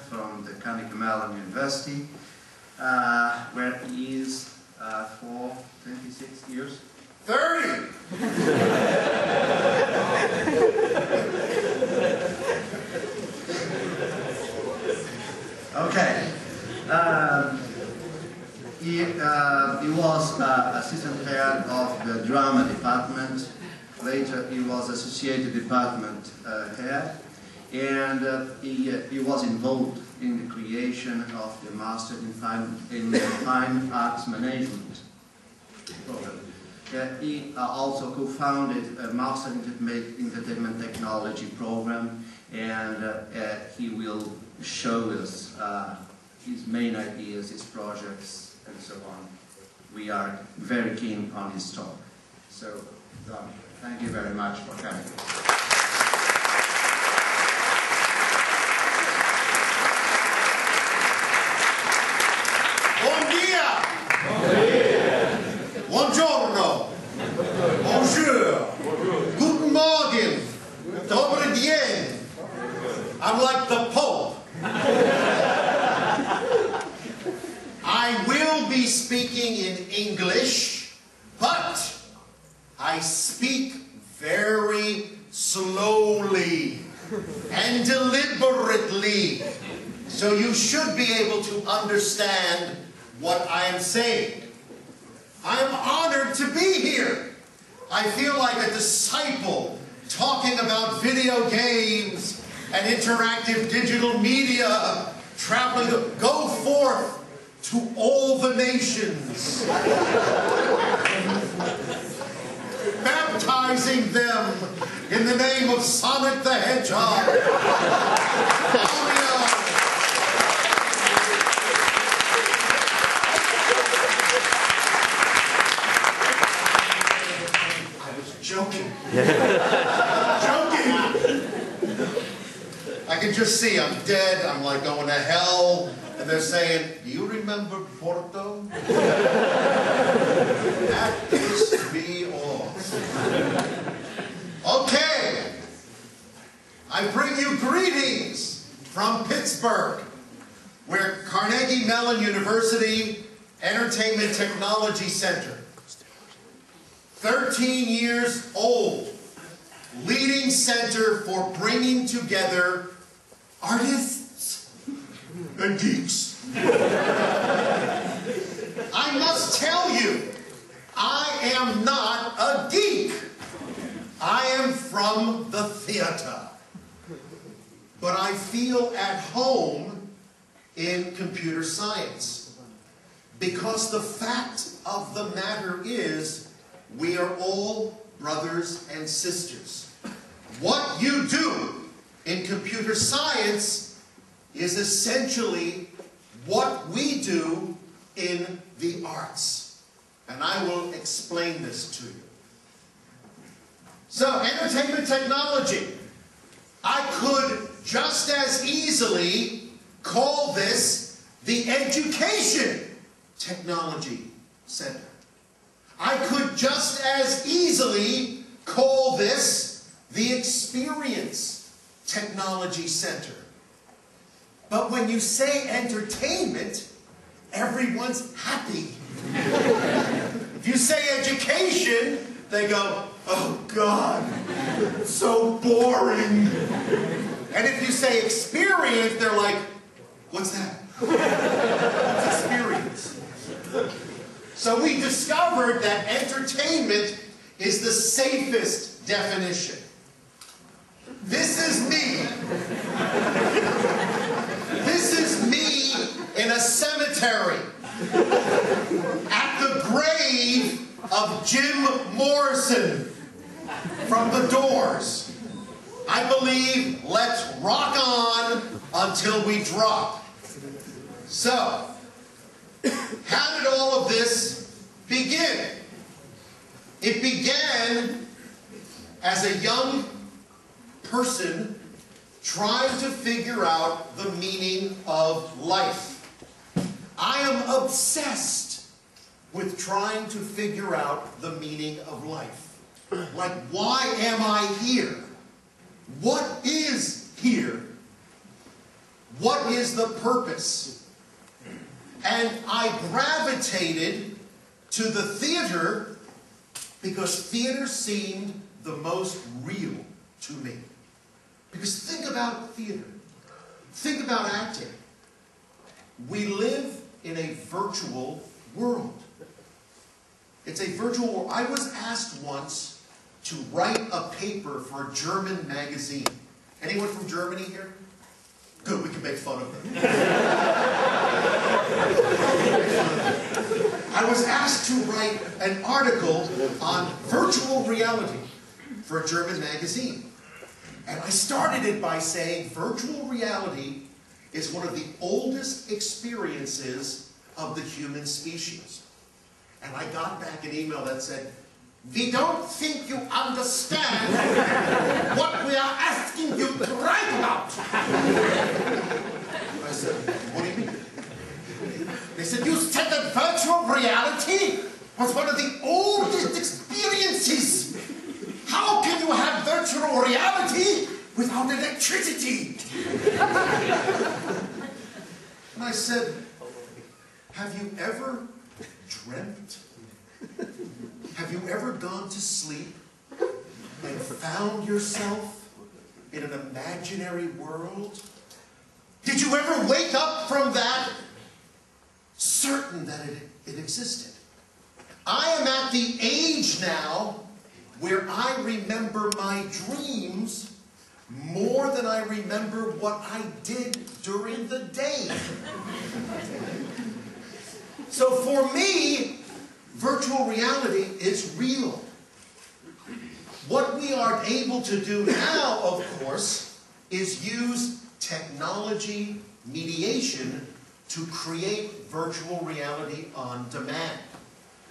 from the Carnegie Mellon University, where he is for 26 years. 30! Okay. He was assistant head of the drama department. Later he was associate department head, and he was involved in the creation of the Master in Fine Arts Management program. He also co-founded a Master in Entertainment Technology program, and he will show us his main ideas, his projects, and so on. We are very keen on his talk. So, Don, thank you very much for coming. Buon dia! Buongiorno! Bonjour! Guten Morgen! Dobry dzień! I'm like the Pope. I will be speaking in English, but I speak very slowly and deliberately, so you should be able to understand what I am saying. I am honored to be here. I feel like a disciple talking about video games and interactive digital media, traveling to go forth to all the nations, baptizing them in the name of Sonic the Hedgehog. I was joking. Joking! I can just see I'm dead, I'm like going to hell, and they're saying, do you remember Porto? That used to be awesome. Okay, I bring you greetings from Pittsburgh, where Carnegie Mellon University Entertainment Technology Center, 13 years old, leading center for bringing together artists and geeks. I must tell you, I am not a geek. I am from the theater. But I feel at home in computer science, because the fact of the matter is we are all brothers and sisters. What you do in computer science is essentially what we do in the arts. And I will explain this to you. So, entertainment technology. I could just as easily call this the Education Technology Center. I could just as easily call this the Experience Technology Center. But when you say entertainment, everyone's happy. If you say education, they go, oh God, so boring. And if you say experience, they're like, what's that? What's experience? So we discovered that entertainment is the safest definition. This is me. This is me in a cemetery at the grave of Jim Morrison from The Doors. I believe let's rock on until we drop. So, how did all of this begin? It began as a young person trying to figure out the meaning of life. I am obsessed with trying to figure out the meaning of life. Like, why am I here? What is here? What is the purpose? And I gravitated to the theater because theater seemed the most real to me. Because think about theater. Think about acting. We live in a virtual world. It's a virtual world. I was asked once to write a paper for a German magazine. Anyone from Germany here? Good, we can make fun of them. I was asked to write an article on virtual reality for a German magazine. And I started it by saying virtual reality is one of the oldest experiences of the human species. And I got back an email that said, "We don't think you understand what we are asking you to write about." I said, "What do you mean?" They said, "You said that virtual reality was one of the oldest experiences. How can you have virtual reality without electricity?" And I said, "Have you ever dreamt? Have you ever gone to sleep and found yourself in an imaginary world? Did you ever wake up from that certain that it existed?" I am at the age now where I remember my dreams more than I remember what I did during the day. So for me, virtual reality is real. What we are able to do now, of course, is use technology mediation to create virtual reality on demand.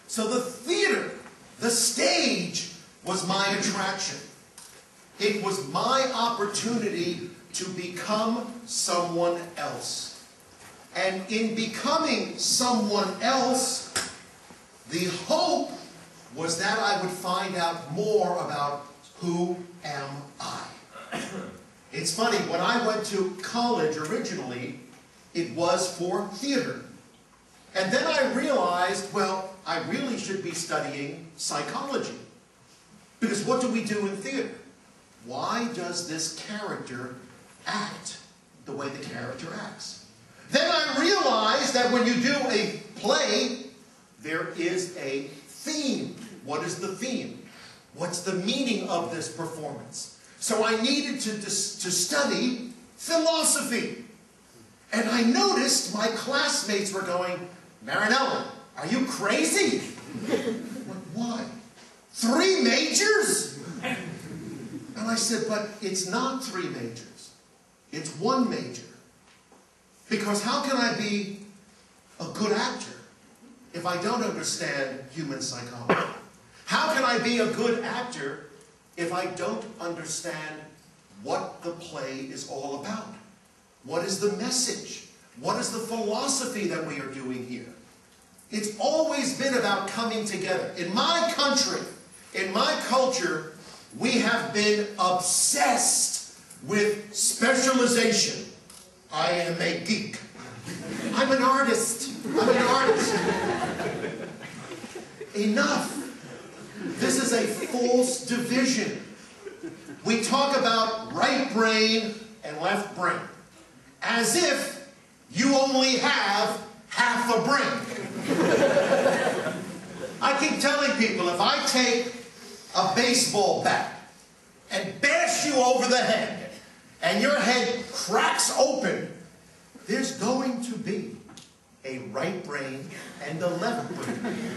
So the theater, the stage, was my attraction. It was my opportunity to become someone else. And in becoming someone else, the hope was that I would find out more about who am I. It's funny, when I went to college originally, it was for theater. And then I realized, well, I really should be studying psychology. Because what do we do in theater? Why does this character act the way the character acts? Then I realized that when you do a play, there is a theme. What is the theme? What's the meaning of this performance? So I needed to study philosophy. And I noticed my classmates were going, "Marinelli, are you crazy?" Why? 3 majors? And I said, "But it's not 3 majors. It's 1 major. Because how can I be a good actor if I don't understand human psychology? How can I be a good actor if I don't understand what the play is all about? What is the message? What is the philosophy that we are doing here?" It's always been about coming together. In my country, in my culture, we have been obsessed with specialization. I am a geek. I'm an artist. I'm an artist. Enough. This is a false division. We talk about right brain and left brain as if you only have half a brain. I keep telling people, if I take a baseball bat and bash you over the head and your head cracks open, there's going to be a right brain and a left brain.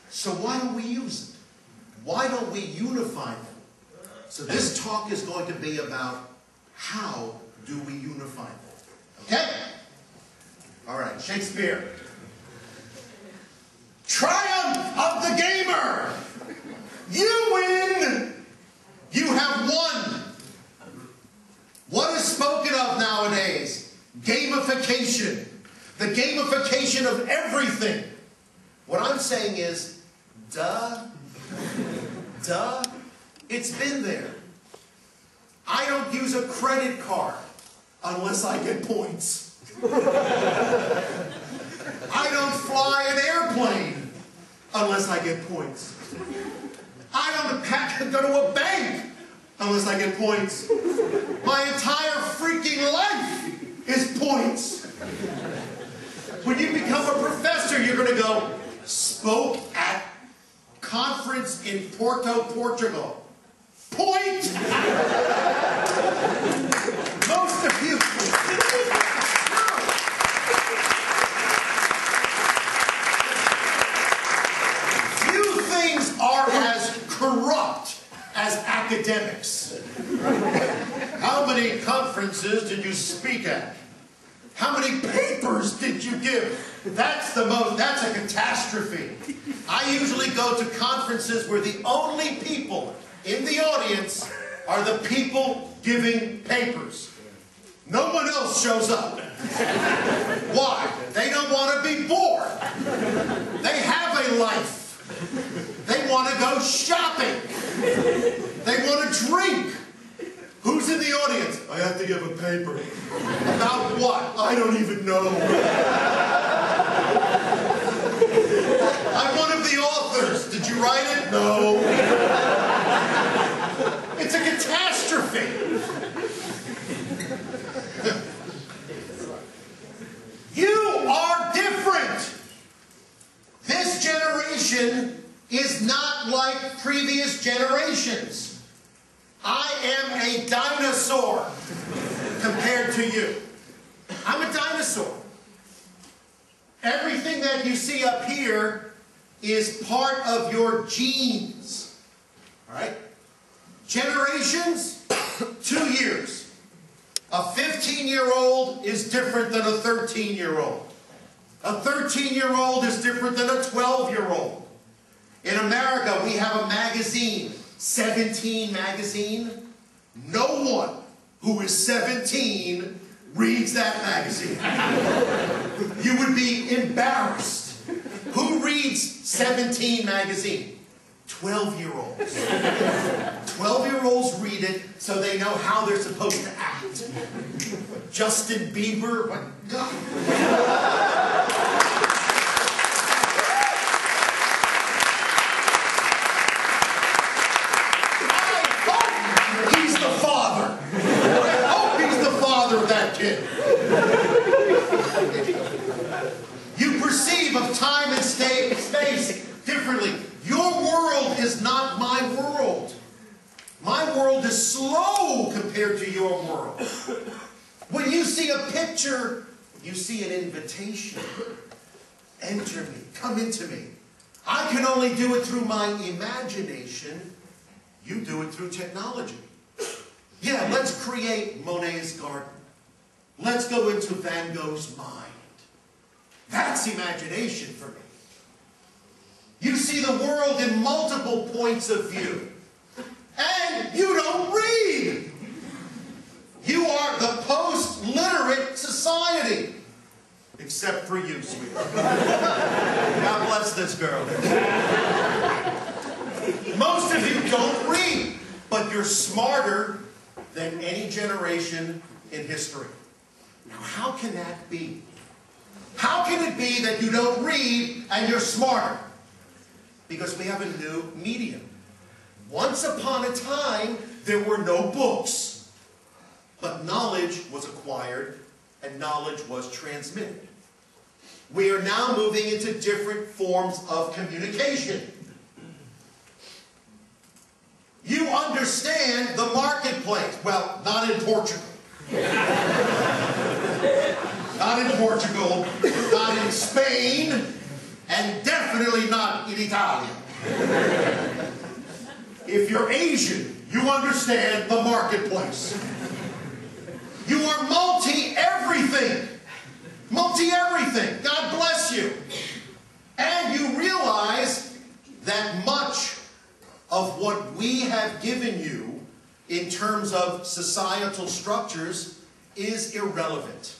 So why don't we use it? Why don't we unify them? So this talk is going to be about how do we unify them. Okay? All right, Shakespeare. Triumph of the gamer! You win! You have won! What is spoken of nowadays? Gamification. The gamification of everything. What I'm saying is, duh. It's been there. I don't use a credit card. unless I get points. I don't fly an airplane unless I get points. I don't go to a bank unless I get points. My entire freaking life is points. When you become a professor, you're going to go, spoke at conference in Porto, Portugal. Point! Most of you... Few things are as corrupt as academics. How many conferences did you speak at? How many papers did you give? That's a catastrophe. I usually go to conferences where the only people in the audience are the people giving papers. No one else shows up. Why? They don't want to be bored. They have a life. They want to go shopping. They want to drink. Who's in the audience? I have to give a paper. About what? I don't even know. I'm one of the authors. Did you write it? No. It's a catastrophe. You are different. This generation is not like previous generations. I am a dinosaur compared to you. I'm a dinosaur. Everything that you see up here is part of your genes. All right? Generations, 2 years. A 15-year-old is different than a 13-year-old. A 13-year-old is different than a 12-year-old. In America, we have a magazine, 17 magazine. No one who is 17 reads that magazine. You would be embarrassed. Who reads 17 magazine? 12-year-olds. 12-year-olds read it so they know how they're supposed to act. Justin Bieber, my God. That kid. You perceive of time and space differently. Your world is not my world. My world is slow compared to your world. When you see a picture, you see an invitation. Enter me, come into me. I can only do it through my imagination. You do it through technology. Yeah, let's create Monet's garden. Let's go into Van Gogh's mind. That's imagination for me. You see the world in multiple points of view. And you don't read. You are the post-literate society. Except for you, sweetheart. God bless this girl. Most of you don't read, but you're smarter than any generation in history. Now, how can that be? How can it be that you don't read and you're smarter? Because we have a new medium. Once upon a time, there were no books. But knowledge was acquired and knowledge was transmitted. We are now moving into different forms of communication. You understand the marketplace. Well, not in Portugal. Not in Portugal, not in Spain, and definitely not in Italy. If you're Asian, you understand the marketplace. You are multi-everything. Multi-everything. God bless you. And you realize that much of what we have given you in terms of societal structures is irrelevant.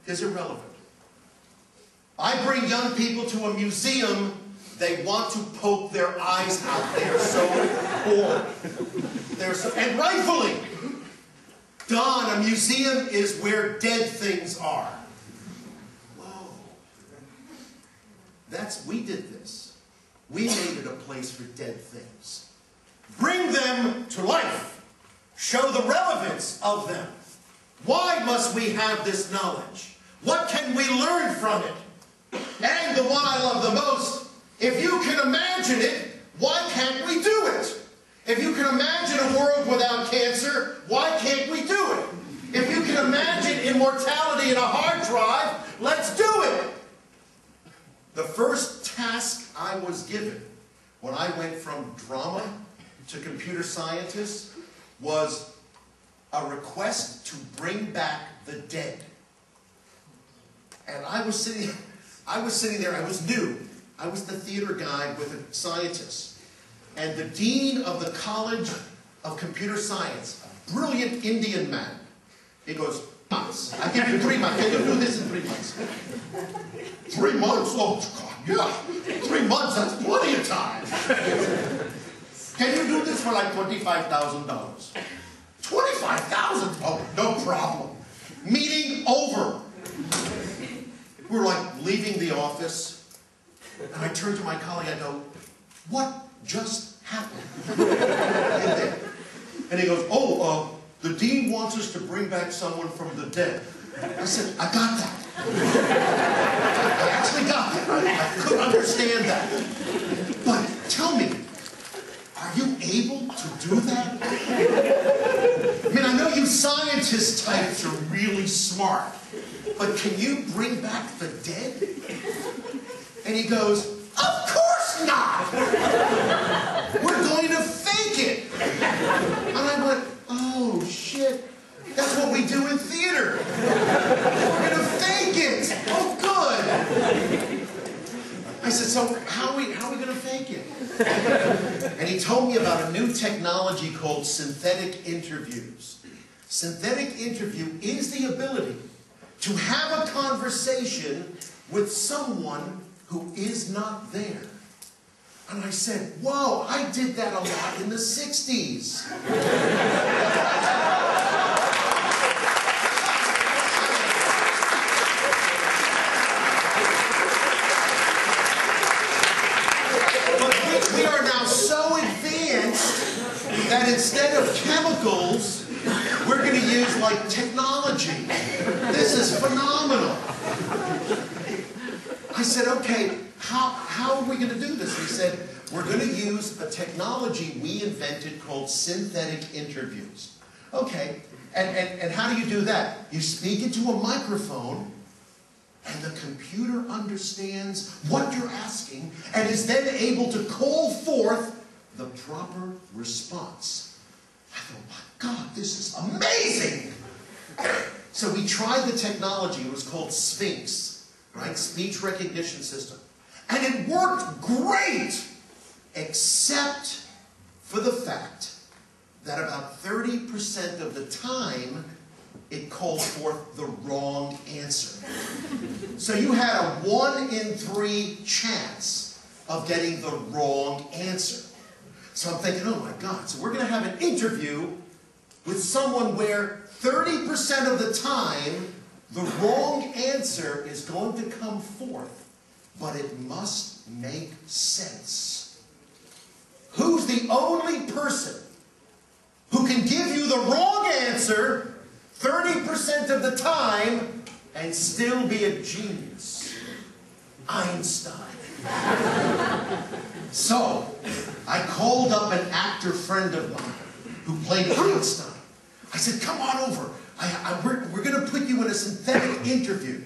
Is irrelevant. I bring young people to a museum, they want to poke their eyes out. They are so bored. And rightfully. Don, a museum is where dead things are. Whoa. We did this. We made it a place for dead things. Bring them to life. Show the relevance of them. Why must we have this knowledge? What can we learn from it? And the one I love the most, if you can imagine it, why can't we do it? If you can imagine a world without cancer, why can't we do it? If you can imagine immortality in a hard drive, let's do it. The first task I was given when I went from drama to computer scientist was a request to bring back the dead. And I was sitting there, I was new. I was the theater guy with a scientist. And the dean of the College of Computer Science, a brilliant Indian man, he goes, months. I give you 3 months. Can you do this in 3 months? 3 months? Oh, God, yeah. 3 months, that's plenty of time. Can you do this for like $25,000? $25,000? Oh, no problem. Meeting over. We were like leaving the office, and I turned to my colleague, I go, what just happened? And he goes, the dean wants us to bring back someone from the dead. I said, I got that. I actually got that. I couldn't understand that. But tell me, are you able to do that? I mean, I know you scientist types are really smart, but can you bring back the dead? And he goes, of course not! We're going to fake it! And I went, oh shit, that's what we do in theater. We're going to fake it! Oh good! I said, so how are we going to fake it? And he told me about a new technology called synthetic interviews. Synthetic interview is the ability to have a conversation with someone who is not there. And I said, whoa, I did that a lot in the 60s. But we are now so advanced that instead of chemicals, we're going to use like technology. This is phenomenal. I said, okay, how are we going to do this? He said, we're going to use a technology we invented called synthetic interviews. Okay, and how do you do that? You speak into a microphone, and the computer understands what you're asking, and is then able to call forth the proper response. I thought, my God, this is amazing! So we tried the technology. It was called Sphinx, right? Speech recognition system. And it worked great, except for the fact that about 30% of the time, it called forth the wrong answer. So you had a 1 in 3 chance of getting the wrong answer. So I'm thinking, oh my God, so we're going to have an interview with someone where 30% of the time, the wrong answer is going to come forth, but it must make sense. Who's the only person who can give you the wrong answer 30% of the time and still be a genius? Einstein. So, I called up an actor friend of mine who played Einstein. I said, come on over. We're going to put you in a synthetic interview.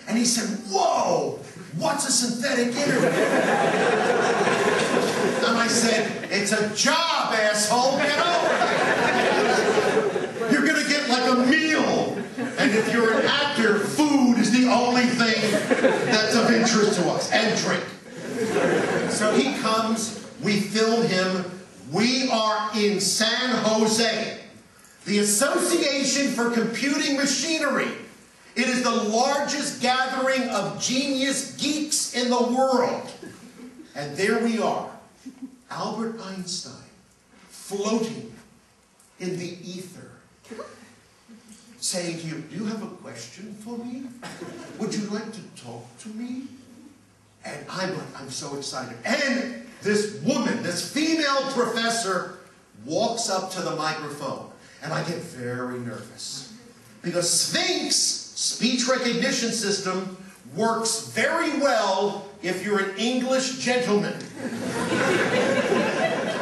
And he said, whoa, what's a synthetic interview? And I said, it's a job, asshole, get over it. You're going to get like a meal. And if you're an actor, food is the only thing that's of interest to us. And drink. So he comes, we film him. We are in San Jose. The Association for Computing Machinery. It is the largest gathering of genius geeks in the world. And there we are, Albert Einstein, floating in the ether. saying to you, do you have a question for me? Would you like to talk to me? And I'm so excited. And this woman, this female professor, walks up to the microphone. And I get very nervous. Because Sphinx speech recognition system works very well if you're an English gentleman.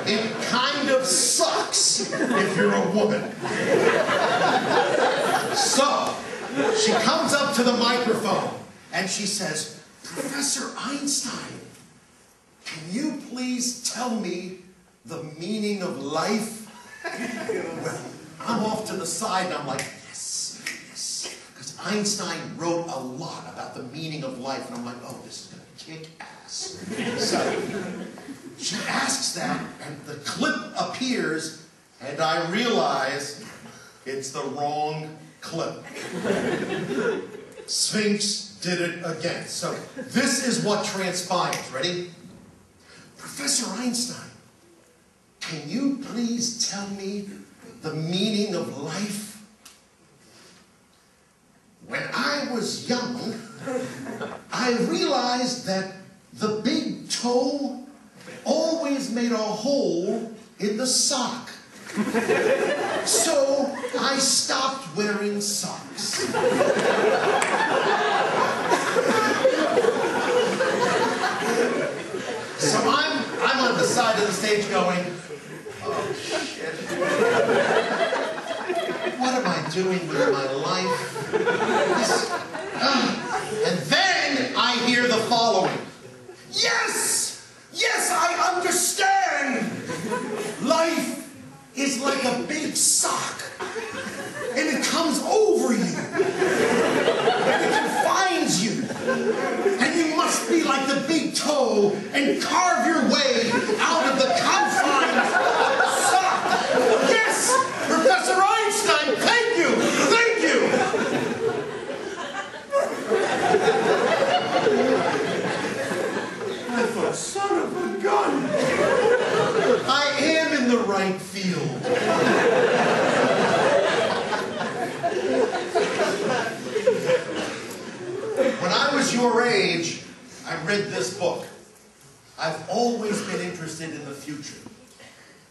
It kind of sucks if you're a woman. So, she comes up to the microphone and she says, Professor Einstein, can you please tell me the meaning of life? Well, I'm off to the side and I'm like, yes, yes. Because Einstein wrote a lot about the meaning of life. And I'm like, oh, this is going to kick ass. So she asks that and the clip appears and I realize it's the wrong clip. Sphinx did it again. So this is what transpires. Ready? Professor Einstein, can you please tell me the meaning of life? When I was young, I realized that the big toe always made a hole in the sock. So I stopped wearing socks. So I'm on the side of the stage going, oh shit. What am I doing with my life? And then I hear the following. Yes! Yes, I understand! Life is like a big sock. And it comes over you. And it confines you. And you must be like the big toe and carve your way out of the confines of the sock. Yes! Professor Einstein, thank you! Thank you! I thought, son of a gun! I am in the right field. When I was your age, I read this book. I've always been interested in the future.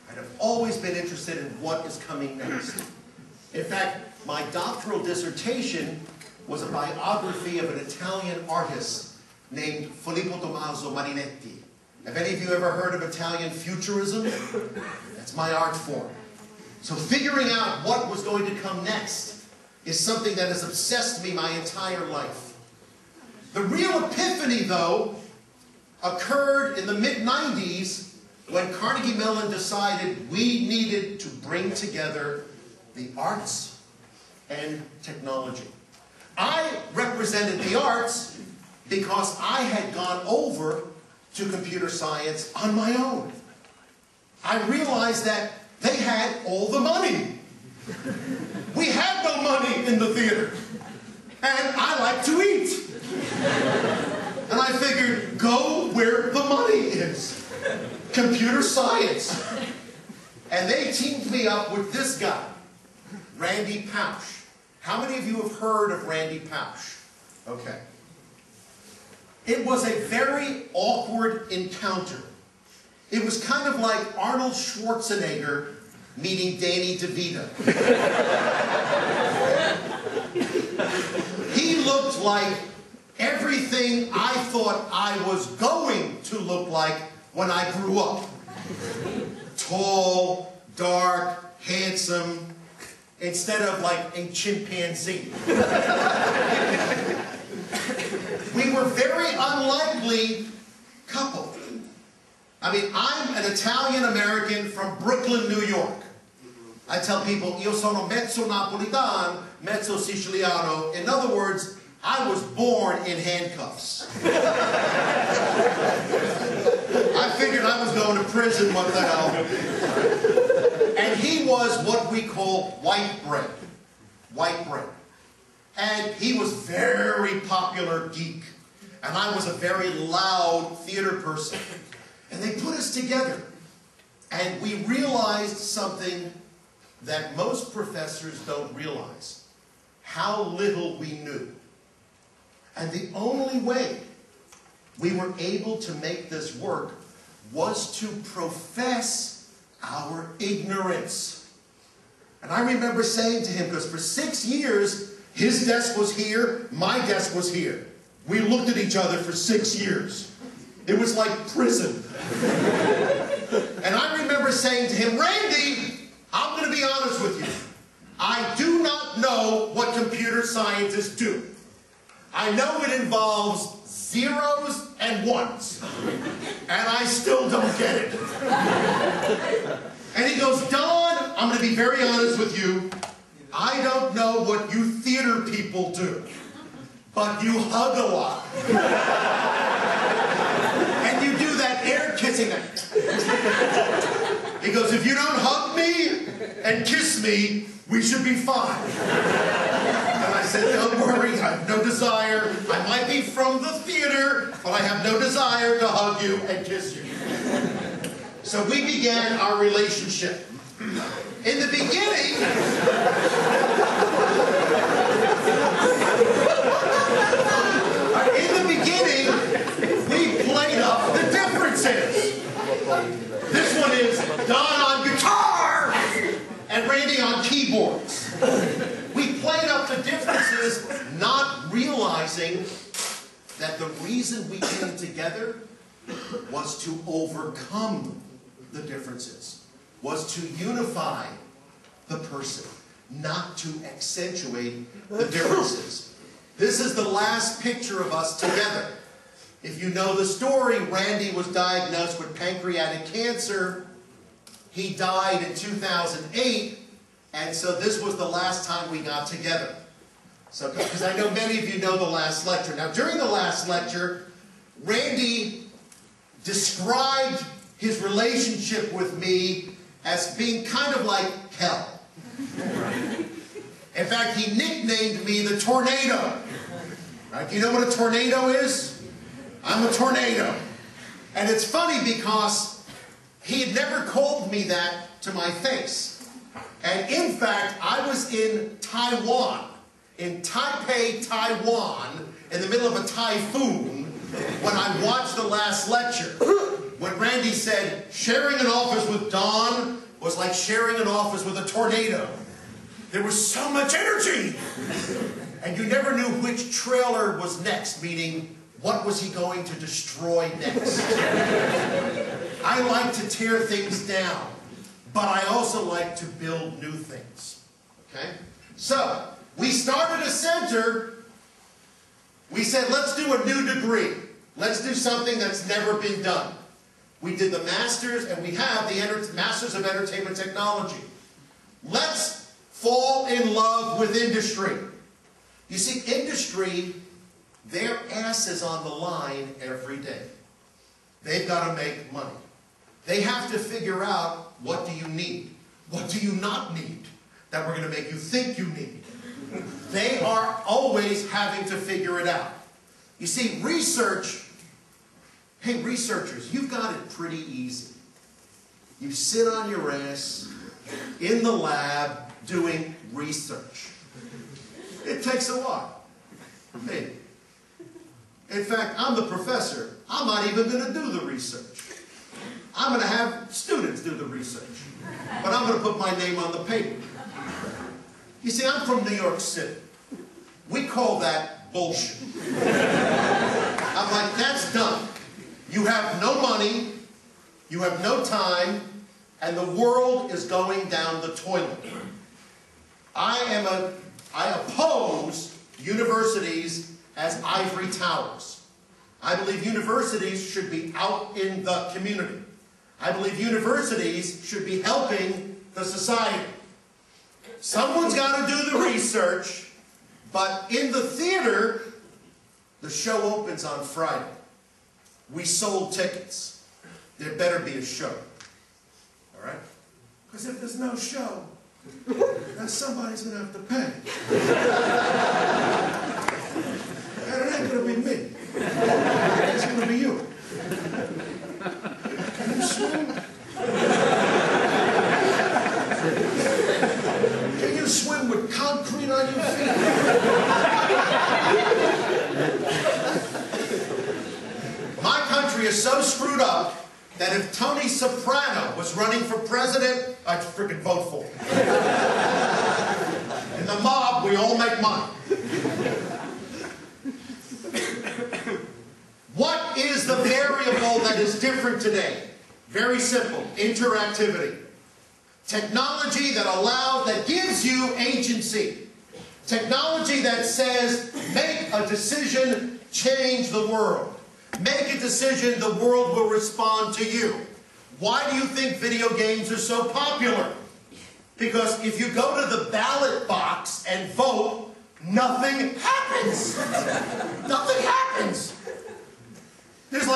And I've always been interested in what is coming next. In fact, my doctoral dissertation was a biography of an Italian artist named Filippo Tommaso Marinetti. Have any of you ever heard of Italian futurism? That's my art form. So figuring out what was going to come next is something that has obsessed me my entire life. The real epiphany, though, occurred in the mid-90s when Carnegie Mellon decided we needed to bring together the arts and technology. I represented the arts because I had gone over to computer science on my own. I realized that they had all the money. We had no money in the theater. And I like to eat. And I figured, go where the money is. Computer science. And they teamed me up with this guy, Randy Pausch. How many of you have heard of Randy Pausch? Okay. It was a very awkward encounter. It was kind of like Arnold Schwarzenegger meeting Danny DeVito. He looked like everything I thought I was going to look like when I grew up. Tall, dark, handsome, instead of like a chimpanzee. We were very unlikely couple. I mean, I'm an Italian-American from Brooklyn, New York. I tell people, io sono mezzo Napolitan, mezzo Siciliano. In other words, I was born in handcuffs. I figured I was going to prison, what the hell. And he was what we call white bread. White bread. And he was very popular geek. And I was a very loud theater person. And they put us together. And we realized something that most professors don't realize how little we knew. And the only way we were able to make this work was to profess our ignorance. And I remember saying to him, because for 6 years, his desk was here, my desk was here. We looked at each other for 6 years. It was like prison. And I remember saying to him, Randy, I'm going to be honest with you. I do not know what computer scientists do. I know it involves zeros and ones. And I still don't get it. And he goes, Don, I'm going to be very honest with you. I don't know what you theater people do, but you hug a lot. And you do that air kissing. He goes, if you don't hug me and kiss me, we should be fine. And I said, don't worry, I have no desire. I might be from the theater, but I have no desire to hug you and kiss you. So we began our relationship. In the beginning, we played up the differences. This one is Don on guitar and Randy on keyboards. We played up the differences, not realizing that the reason we came together was to overcome the differences, was to unify the person, not to accentuate the differences. This is the last picture of us together. If you know the story, Randy was diagnosed with pancreatic cancer. He died in 2008, and so this was the last time we got together. So, because I know many of you know the last lecture. Now, during the last lecture, Randy described his relationship with me as being kind of like hell. In fact, he nicknamed me the tornado. Right? Do you know what a tornado is? I'm a tornado. And it's funny because he had never called me that to my face. And in fact, I was in Taiwan, in Taipei, Taiwan, in the middle of a typhoon, when I watched the last lecture. When Randy said, sharing an office with Don was like sharing an office with a tornado. There was so much energy. And you never knew which trailer was next, meaning what was he going to destroy next. I like to tear things down, but I also like to build new things. Okay? So, we started a center. We said, let's do a new degree. Let's do something that's never been done. We did the Masters, and we have the Masters of Entertainment Technology. Let's fall in love with industry. You see, industry, their ass is on the line every day. They've got to make money. They have to figure out, what do you need? What do you not need that we're going to make you think you need? They are always having to figure it out. You see, research, hey researchers, you've got it pretty easy. You sit on your ass in the lab doing research. It takes a while. Hey, in fact, I'm the professor. I'm not even going to do the research. I'm going to have students do the research. But I'm going to put my name on the paper. You see, I'm from New York City. We call that bullshit. I'm like, that's done. You have no money, you have no time, and the world is going down the toilet. I oppose universities as ivory towers. I believe universities should be out in the community. I believe universities should be helping the society. Someone's got to do the research, but in the theater, the show opens on Friday. We sold tickets. There better be a show. All right? Because if there's no show, then somebody's going to have to pay. And it ain't going to be me. It's going to be you. Can you swim? on your feet. My country is so screwed up that if Tony Soprano was running for president, I'd freaking vote for him. In the mob, we all make money. What is the variable that is different today? Very simple, interactivity. Technology that gives you agency. Technology that says, make a decision, change the world. Make a decision, the world will respond to you. Why do you think video games are so popular? Because if you go to the ballot box and vote, nothing happens. Nothing happens. There's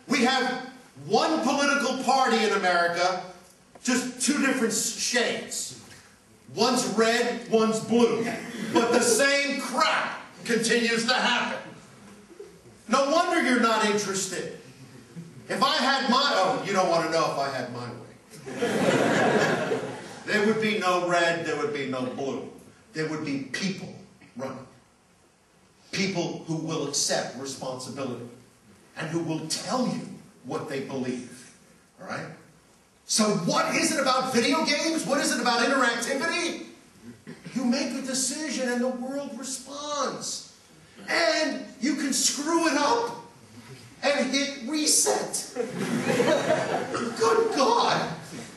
we have one political party in America, just two different shades. One's red, one's blue. But the same crap continues to happen. No wonder you're not interested. If I had oh, you don't want to know if I had my way. There would be no red, there would be no blue. There would be people running. People who will accept responsibility and who will tell you what they believe. All right? So what is it about video games? What is it about interactivity? You make a decision and the world responds. And you can screw it up and hit reset. Good God.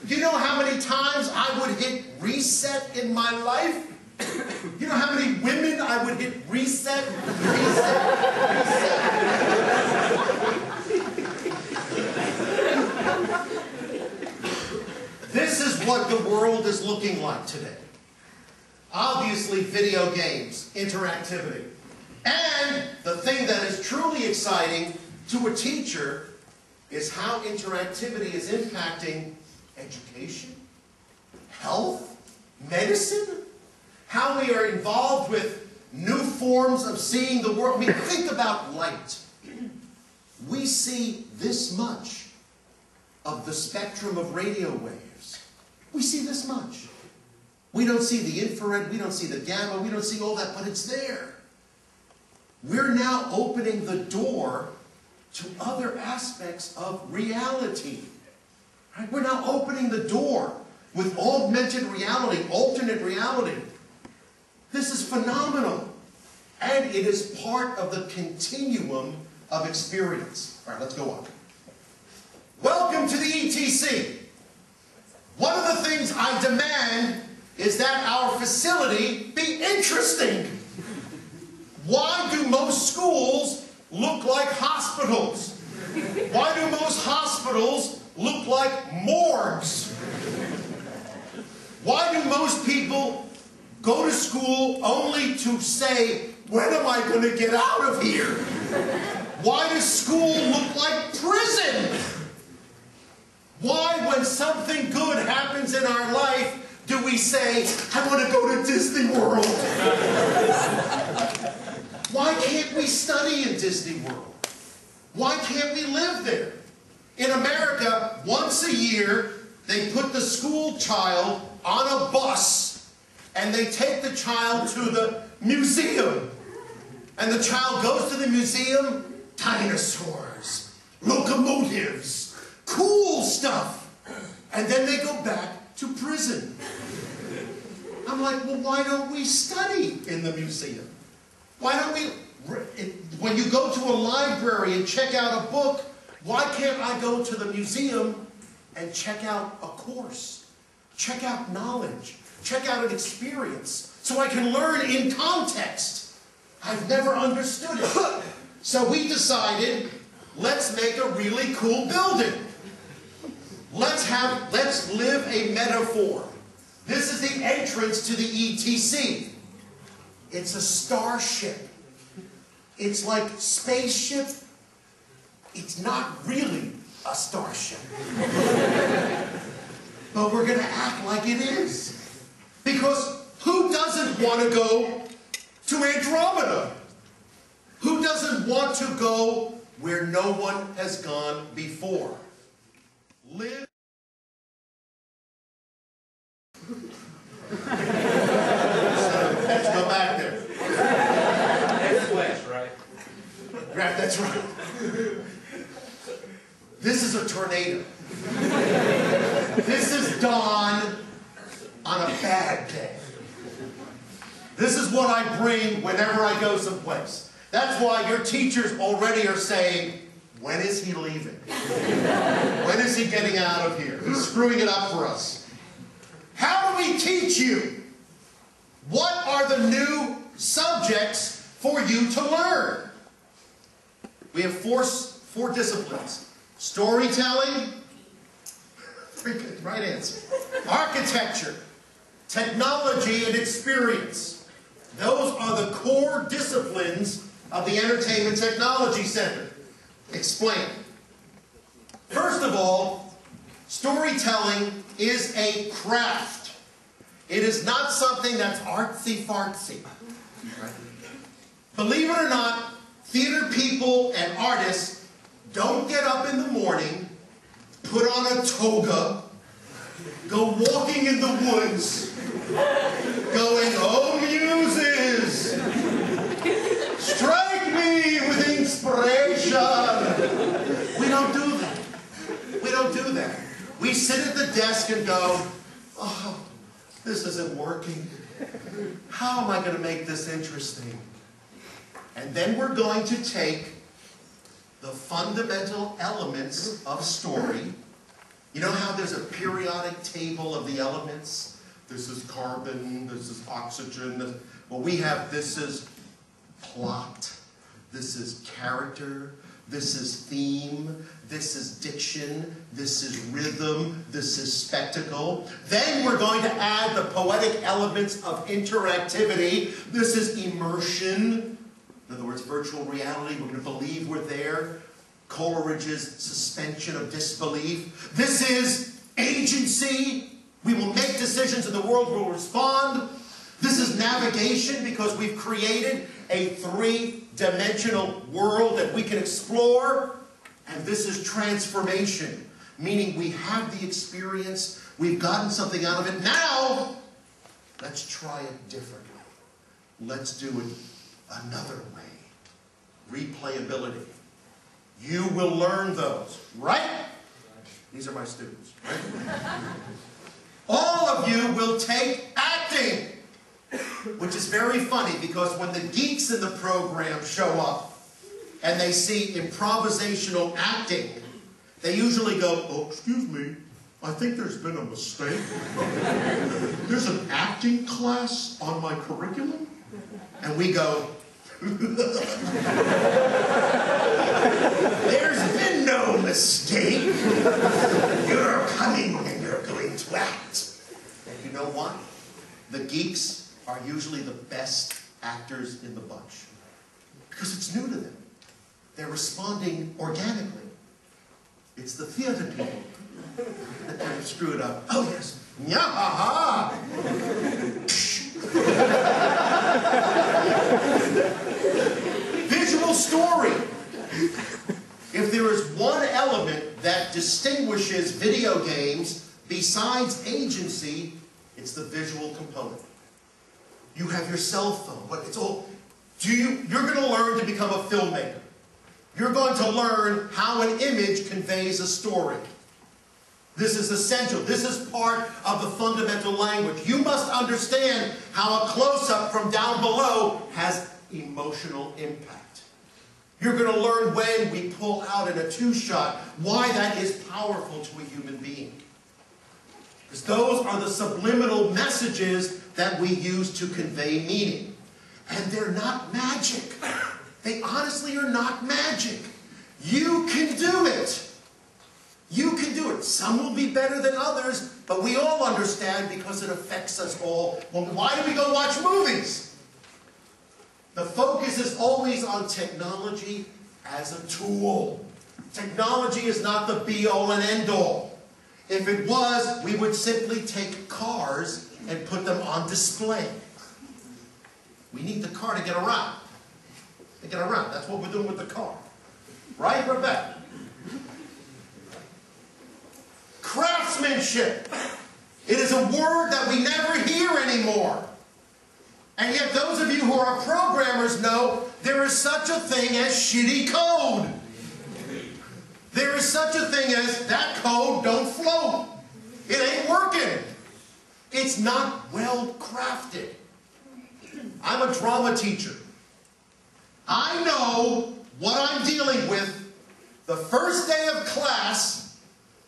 Do you know how many times I would hit reset in my life? You know how many women I would hit reset, reset, reset? This is what the world is looking like today. Obviously, video games, interactivity. And the thing that is truly exciting to a teacher is how interactivity is impacting education, health, medicine, how we are involved with new forms of seeing the world. I mean, think about light. We see this much of the spectrum of radio waves. We see this much. We don't see the infrared, we don't see the gamma, we don't see all that, but it's there. We're now opening the door to other aspects of reality. Right? We're now opening the door with augmented reality, alternate reality. This is phenomenal. And it is part of the continuum of experience. All right, let's go on. Welcome to the ETC. One of the things I demand is that our facility be interesting. Why do most schools look like hospitals? Why do most hospitals look like morgues? Why do most people go to school only to say, when am I going to get out of here? Why does school look like prison? Why, when something good happens in our life, do we say, I want to go to Disney World? Why can't we study in Disney World? Why can't we live there? In America, once a year, they put the school child on a bus and they take the child to the museum. And the child goes to the museum, dinosaurs, locomotives, cool stuff. And then they go back to prison. I'm like, well, why don't we study in the museum? Why don't we, when you go to a library and check out a book, why can't I go to the museum and check out a course, check out knowledge, check out an experience, so I can learn in context? I've never understood it. So we decided, let's make a really cool building. Let's live a metaphor. This is the entrance to the ETC. It's a starship. It's like spaceship. It's not really a starship. But we're going to act like it is. Because who doesn't want to go to Andromeda? Who doesn't want to go where no one has gone before? Live. Let's go back is a tornado. This is Don on a bad day. This is what I bring whenever I go someplace. That's why your teachers already are saying, when is he leaving? When is he getting out of here? He's screwing it up for us. How do we teach you? What are the new subjects for you to learn? We have four disciplines. Storytelling, very good, right answer. Architecture, technology, and experience. Those are the core disciplines of the Entertainment Technology Center. Explain. First of all, storytelling is a craft. It is not something that's artsy-fartsy. Believe it or not, theater people and artists don't get up in the morning, put on a toga, go walking in the woods, going, "Oh, muses, strike me with inspiration." We don't do that. We don't do that. We sit at the desk and go, "Oh, this isn't working. How am I going to make this interesting?" And then we're going to take the fundamental elements of story. You know how there's a periodic table of the elements? This is carbon, this is oxygen. Well, we have this is plot, this is character, this is theme, this is diction, this is rhythm, this is spectacle. Then we're going to add the poetic elements of interactivity. This is immersion. In other words, virtual reality. We're going to believe we're there. Coleridge's suspension of disbelief. This is agency. We will make decisions and the world will respond. This is navigation because we've created a three-dimensional world that we can explore. And this is transformation, meaning we have the experience, we've gotten something out of it. Now, let's try it differently. Let's do it another way. Replayability. You will learn those, right? These are my students, right? All of you will take acting, which is very funny because when the geeks in the program show up and they see improvisational acting, they usually go, "Oh, excuse me, I think there's been a mistake. There's an acting class on my curriculum?" And we go, "There's been no mistake. You're coming and you're going to act." And you know what? The geeks are usually the best actors in the bunch because it's new to them. They're responding organically. It's the theater people that kind of screw it up. "Oh yes, nya-ha-ha." Visual story. If there is one element that distinguishes video games besides agency, it's the visual component. You have your cell phone, but it's all. You're going to learn to become a filmmaker. You're going to learn how an image conveys a story. This is essential. This is part of the fundamental language. You must understand how a close-up from down below has emotional impact. You're going to learn when we pull out in a two-shot why that is powerful to a human being. Because those are the subliminal messages that we use to convey meaning. And they're not magic. They honestly are not magic. You can do it. You can do it. Some will be better than others, but we all understand because it affects us all. Well, why do we go watch movies? The focus is always on technology as a tool. Technology is not the be-all and end-all. If it was, we would simply take cars and put them on display. We need the car to get around. To get around. That's what we're doing with the car. Right, Rebecca? Craftsmanship. It is a word that we never hear anymore. And yet those of you who are programmers know there is such a thing as shitty code. There is such a thing as that code don't float. It ain't working. It's not well crafted. I'm a drama teacher. I know what I'm dealing with the first day of class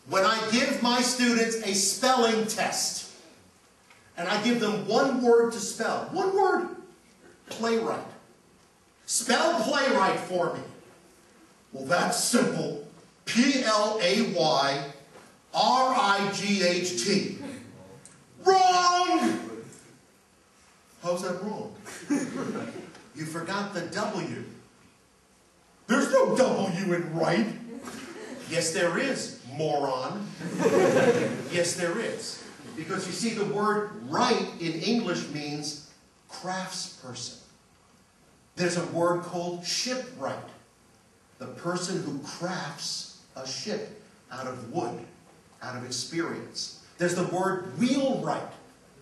when I give my students a spelling test. And I give them one word to spell. One word. Playwright. Spell playwright for me. Well, that's simple. P-L-A-Y-R-I-G-H-T. Wrong! How's that wrong? You forgot the W. There's no W in right. Yes, there is, moron. Yes, there is. Because you see, the word right in English means craftsperson. There's a word called shipwright. The person who crafts a ship out of wood, out of experience. There's the word wheelwright.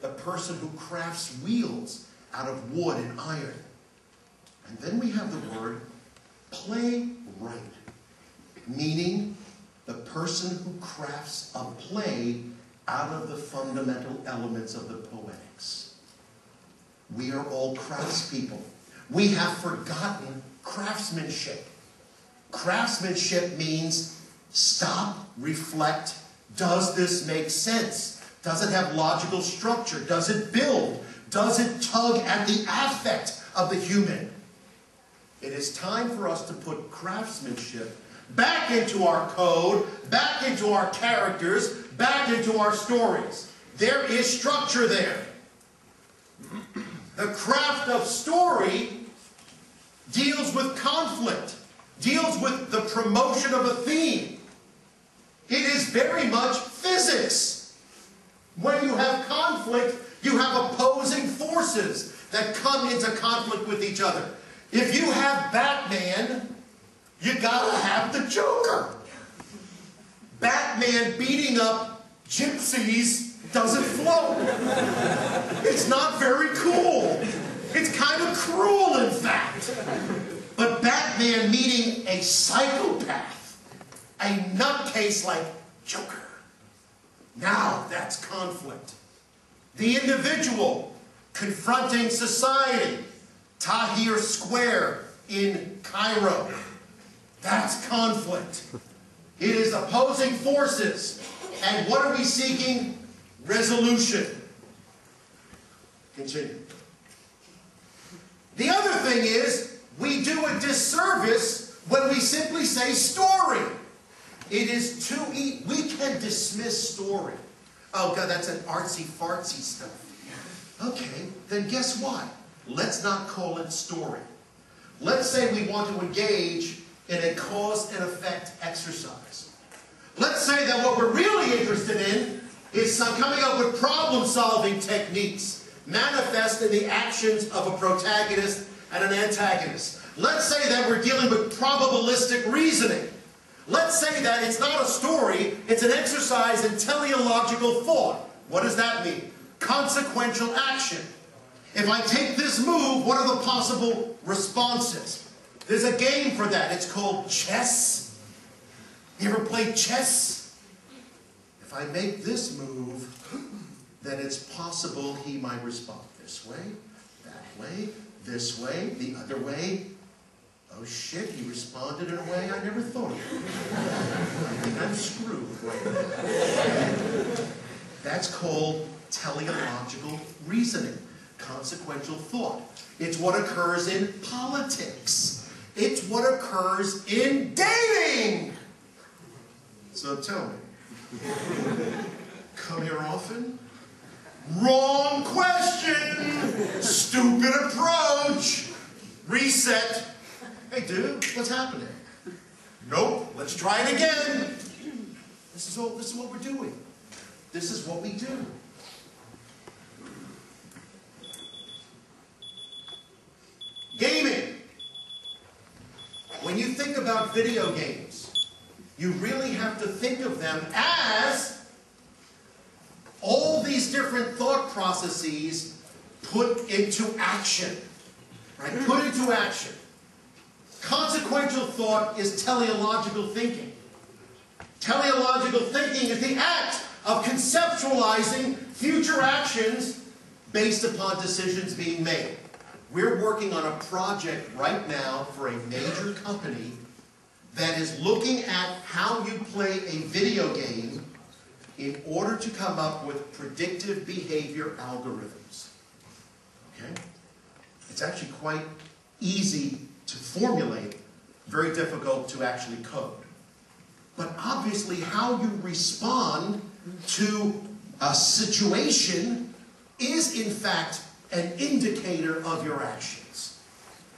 The person who crafts wheels out of wood and iron. And then we have the word playwright, meaning the person who crafts a play out of the fundamental elements of the poetics. We are all craftspeople. We have forgotten craftsmanship. Craftsmanship means stop, reflect. Does this make sense? Does it have logical structure? Does it build? Does it tug at the affect of the human? It is time for us to put craftsmanship back into our code, back into our characters, back into our stories. There is structure there. The craft of story deals with conflict, deals with the promotion of a theme. It is very much physics. When you have conflict, you have opposing forces that come into conflict with each other. If you have Batman, you gotta have the Joker. Batman beating up gypsies doesn't float. It's not very cool. It's kind of cruel, in fact. But Batman meeting a psychopath, a nutcase like Joker, now that's conflict. The individual confronting society, Tahrir Square in Cairo, that's conflict. It is opposing forces. And what are we seeking? Resolution. Continue. The other thing is, we do a disservice when we simply say story. It is too easy. We can dismiss story. Oh, God, that's an artsy-fartsy stuff. Okay, then guess what? Let's not call it story. Let's say we want to engage in a cause and effect exercise. Let's say that what we're really interested in is coming up with problem-solving techniques manifest in the actions of a protagonist and an antagonist. Let's say that we're dealing with probabilistic reasoning. Let's say that it's not a story, it's an exercise in teleological thought. What does that mean? Consequential action. If I take this move, what are the possible responses? There's a game for that. It's called chess. You ever played chess? If I make this move, then it's possible he might respond this way, this way, the other way. Oh shit, he responded in a way I never thought of. I think I'm screwed right now. That's called teleological reasoning, consequential thought. It's what occurs in politics. It's what occurs in dating. So tell me, come here often? Wrong question! Stupid approach! Reset. Hey dude, what's happening? Nope, let's try it again. This is what we're doing. This is what we do. Gaming. When you think about video games, you really have to think of them as all these different thought processes put into action. Right? Put into action. Consequential thought is teleological thinking. Teleological thinking is the act of conceptualizing future actions based upon decisions being made. We're working on a project right now for a major company that is looking at how you play a video game in order to come up with predictive behavior algorithms. Okay? It's actually quite easy to formulate, very difficult to actually code. But obviously how you respond to a situation is in fact an indicator of your actions.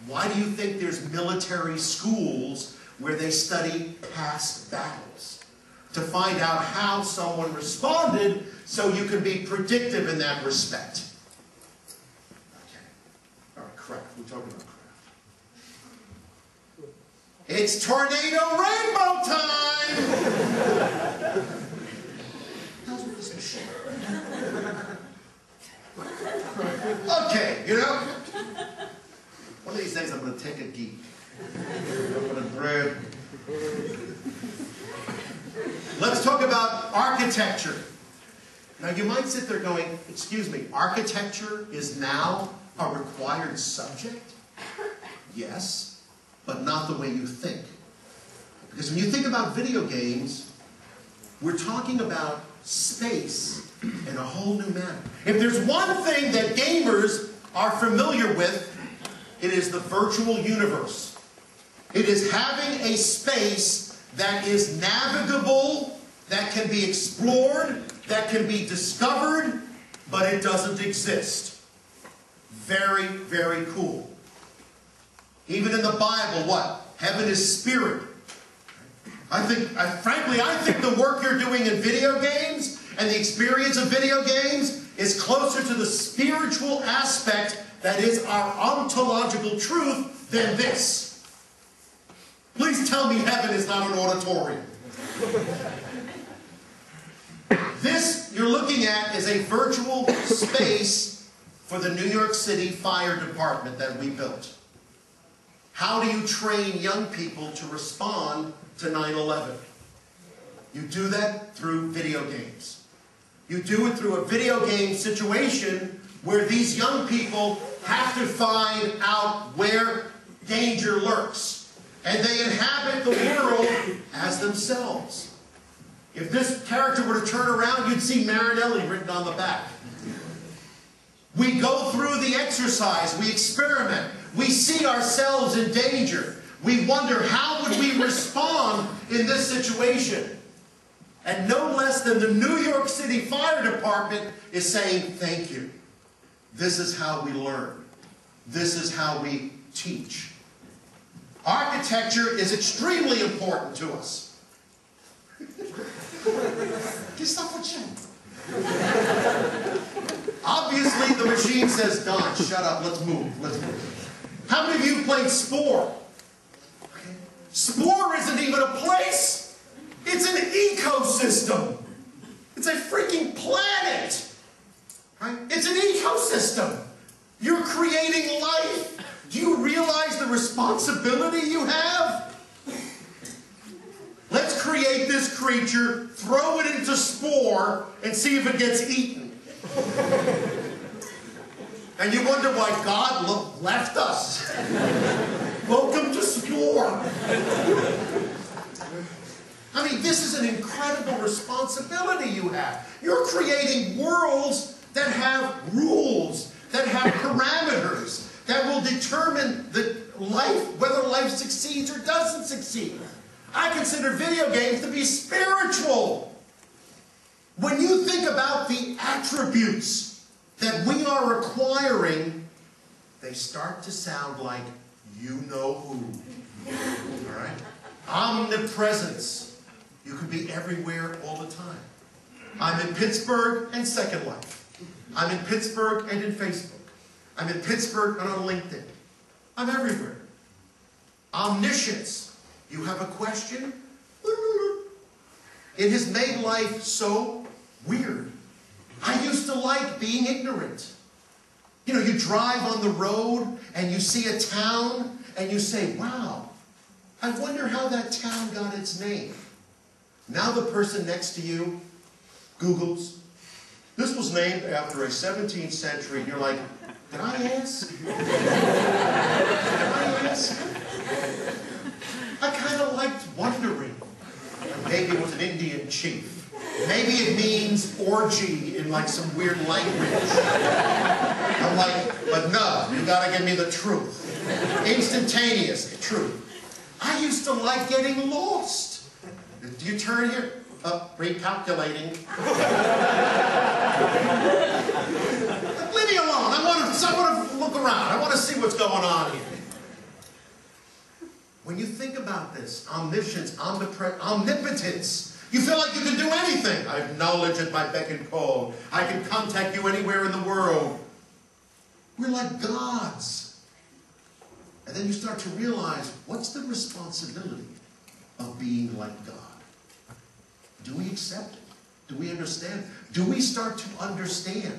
Why do you think there's military schools where they study past battles? To find out how someone responded so you can be predictive in that respect. Okay. All right, craft. We're talking about craft. It's tornado rainbow time! How's with this machine? Okay, you know, one of these days I'm going to take a geek. I'm going to grab. Let's talk about architecture. Now you might sit there going, excuse me, architecture is now a required subject? Yes, but not the way you think. Because when you think about video games, we're talking about space in a whole new manner. If there's one thing that gamers are familiar with, it is the virtual universe. It is having a space that is navigable, that can be explored, that can be discovered, but it doesn't exist. Very, very cool. Even in the Bible, what? Heaven is spirit. Frankly, I think the work you're doing in video games and the experience of video games is closer to the spiritual aspect that is our ontological truth than this. Please tell me heaven is not an auditorium. This you're looking at is a virtual space for the New York City Fire Department that we built. How do you train young people to respond to 9/11? You do that through video games. You do it through a video game situation where these young people have to find out where danger lurks. And they inhabit the world as themselves. If this character were to turn around, you'd see Marinelli written on the back. We go through the exercise. We experiment. We see ourselves in danger. We wonder, how would we respond in this situation? And no less than the New York City Fire Department is saying, thank you. This is how we learn. This is how we teach. Architecture is extremely important to us. Obviously, the machine says, Don, shut up, let's move, let's move. How many of you played Spore? Spore isn't even a place. It's an ecosystem. It's a freaking planet. Right? It's an ecosystem. You're creating life. Do you realize the responsibility you have? Let's create this creature, throw it into Spore, and see if it gets eaten. And you wonder why God left us. Welcome to Spore. I mean, this is an incredible responsibility you have. You're creating worlds that have rules, that have parameters, that will determine whether life succeeds or doesn't succeed. I consider video games to be spiritual. When you think about the attributes that we are acquiring, they start to sound like you know who. All right? Omnipresence. You can be everywhere all the time. I'm in Pittsburgh and Second Life. I'm in Pittsburgh and in Facebook. I'm in Pittsburgh and on LinkedIn. I'm everywhere. Omniscience. You have a question? It has made life so weird. I used to like being ignorant. You know, you drive on the road and you see a town and you say, wow, I wonder how that town got its name. Now the person next to you Googles, this was named after a 17th century, and you're like, did I ask? Did I ask? I kind of liked wondering. Maybe it was an Indian chief. Maybe it means orgy in like some weird language. I'm like, but no, you gotta give me the truth. Instantaneous truth. I used to like getting lost. Do you turn here? Recalculating. Leave me alone. I want to look around. I want to see what's going on here. When you think about this, omniscience, omnipotence, you feel like you can do anything. I have knowledge at my beck and call. I can contact you anywhere in the world. We're like gods. And then you start to realize, what's the responsibility of being like God? Do we accept it? Do we understand? Do we start to understand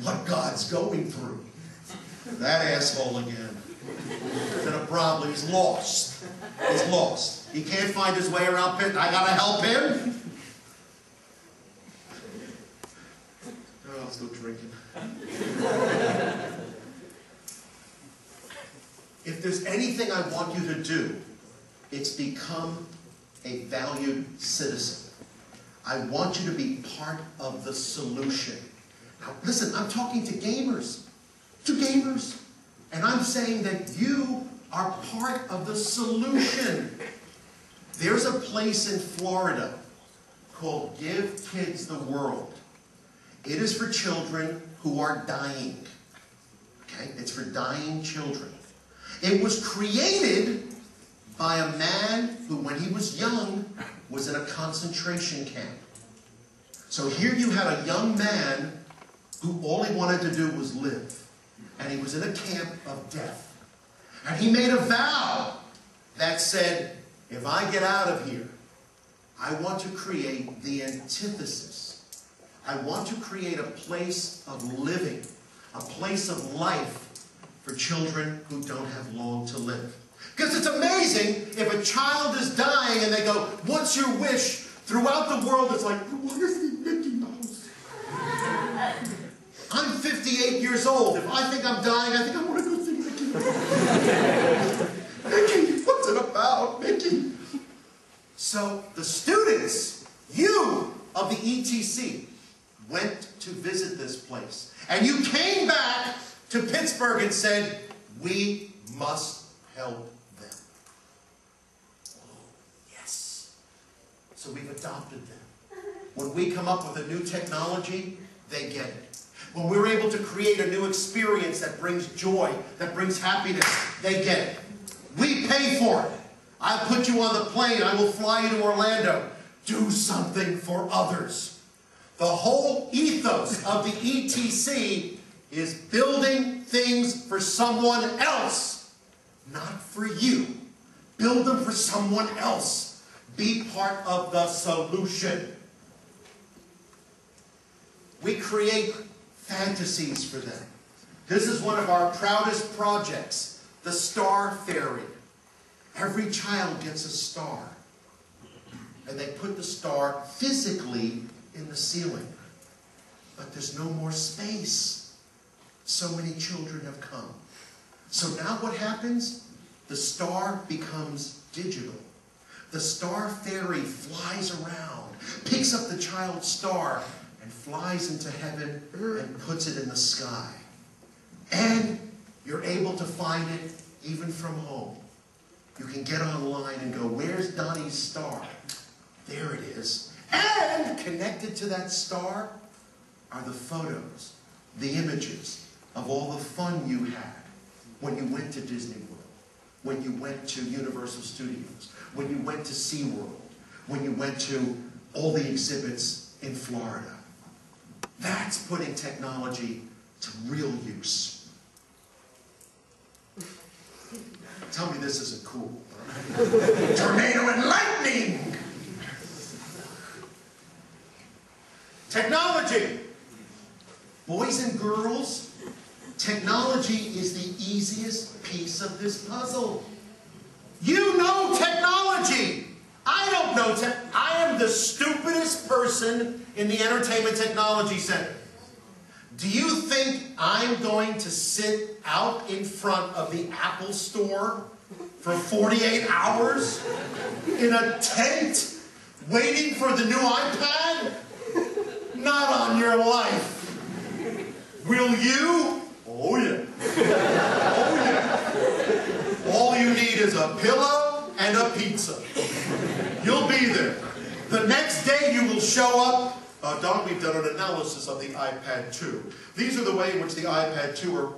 what God's going through? That asshole again. He's in a problem. He's lost. He's lost. He can't find his way around pit. I gotta help him. Oh, let's go drinking. If there's anything I want you to do, it's become a valued citizen. I want you to be part of the solution. Now, listen, I'm talking to gamers. To gamers. And I'm saying that you are part of the solution. There's a place in Florida called Give Kids the World. It is for children who are dying. Okay? It's for dying children. It was created by a man who, when he was young, was in a concentration camp. So here you had a young man who all he wanted to do was live. And he was in a camp of death. And he made a vow that said, if I get out of here, I want to create the antithesis. I want to create a place of living, a place of life for children who don't have long to live. Because it's amazing if a child is dying and they go, what's your wish? Throughout the world, it's like, I want to see Mickey Mouse. I'm 58 years old. If I think I'm dying, I think I want to go see Mickey Mouse. Mickey, what's it about, Mickey? So the students, you of the ETC, went to visit this place. And you came back to Pittsburgh and said, we must help them. Yes. So we've adopted them. When we come up with a new technology, they get it. When we're able to create a new experience that brings joy, that brings happiness, they get it. We pay for it. I'll put you on the plane. I will fly you to Orlando. Do something for others. The whole ethos of the ETC is building things for someone else, not for you. Build them for someone else. Be part of the solution. We create fantasies for them. This is one of our proudest projects, the Star Fairy. Every child gets a star. And they put the star physically in the ceiling. But there's no more space. So many children have come. So now what happens? The star becomes digital. The Star Fairy flies around, picks up the child's star, and flies into heaven and puts it in the sky. And you're able to find it even from home. You can get online and go, where's Donnie's star? There it is. And connected to that star are the photos, the images of all the fun you had when you went to Disney World, when you went to Universal Studios, when you went to SeaWorld, when you went to all the exhibits in Florida. That's putting technology to real use. Tell me this isn't cool. Tornado and lightning! Technology. Boys and girls, technology is the easiest piece of this puzzle. You know technology. I don't know I am the stupidest person in the Entertainment Technology Center. Do you think I'm going to sit out in front of the Apple Store for 48 hours in a tent waiting for the new iPad? Not on your life. Will you? Oh yeah. Oh yeah. All you need is a pillow and a pizza. You'll be there. The next day you will show up. Don, we've done an analysis of the iPad 2. These are the way in which the iPad 2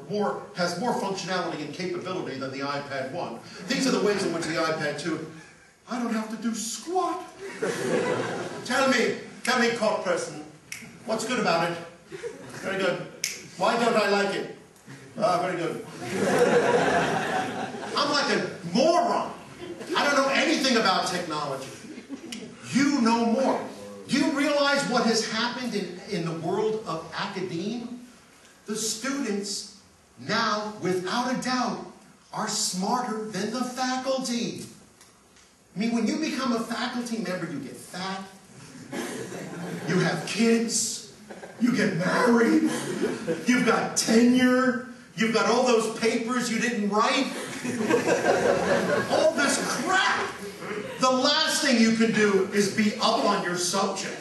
has more functionality and capability than the iPad 1. These are the ways in which the iPad 2, I don't have to do squat. Tell me, court person, what's good about it? Very good. Why don't I like it? Very good. I'm like a moron. I don't know anything about technology. You know more. Do you realize what has happened in the world of academia? The students now, without a doubt, are smarter than the faculty. I mean, when you become a faculty member, you get fat, you have kids, you get married, you've got tenure, you've got all those papers you didn't write, all this crap. The last thing you can do is be up on your subject.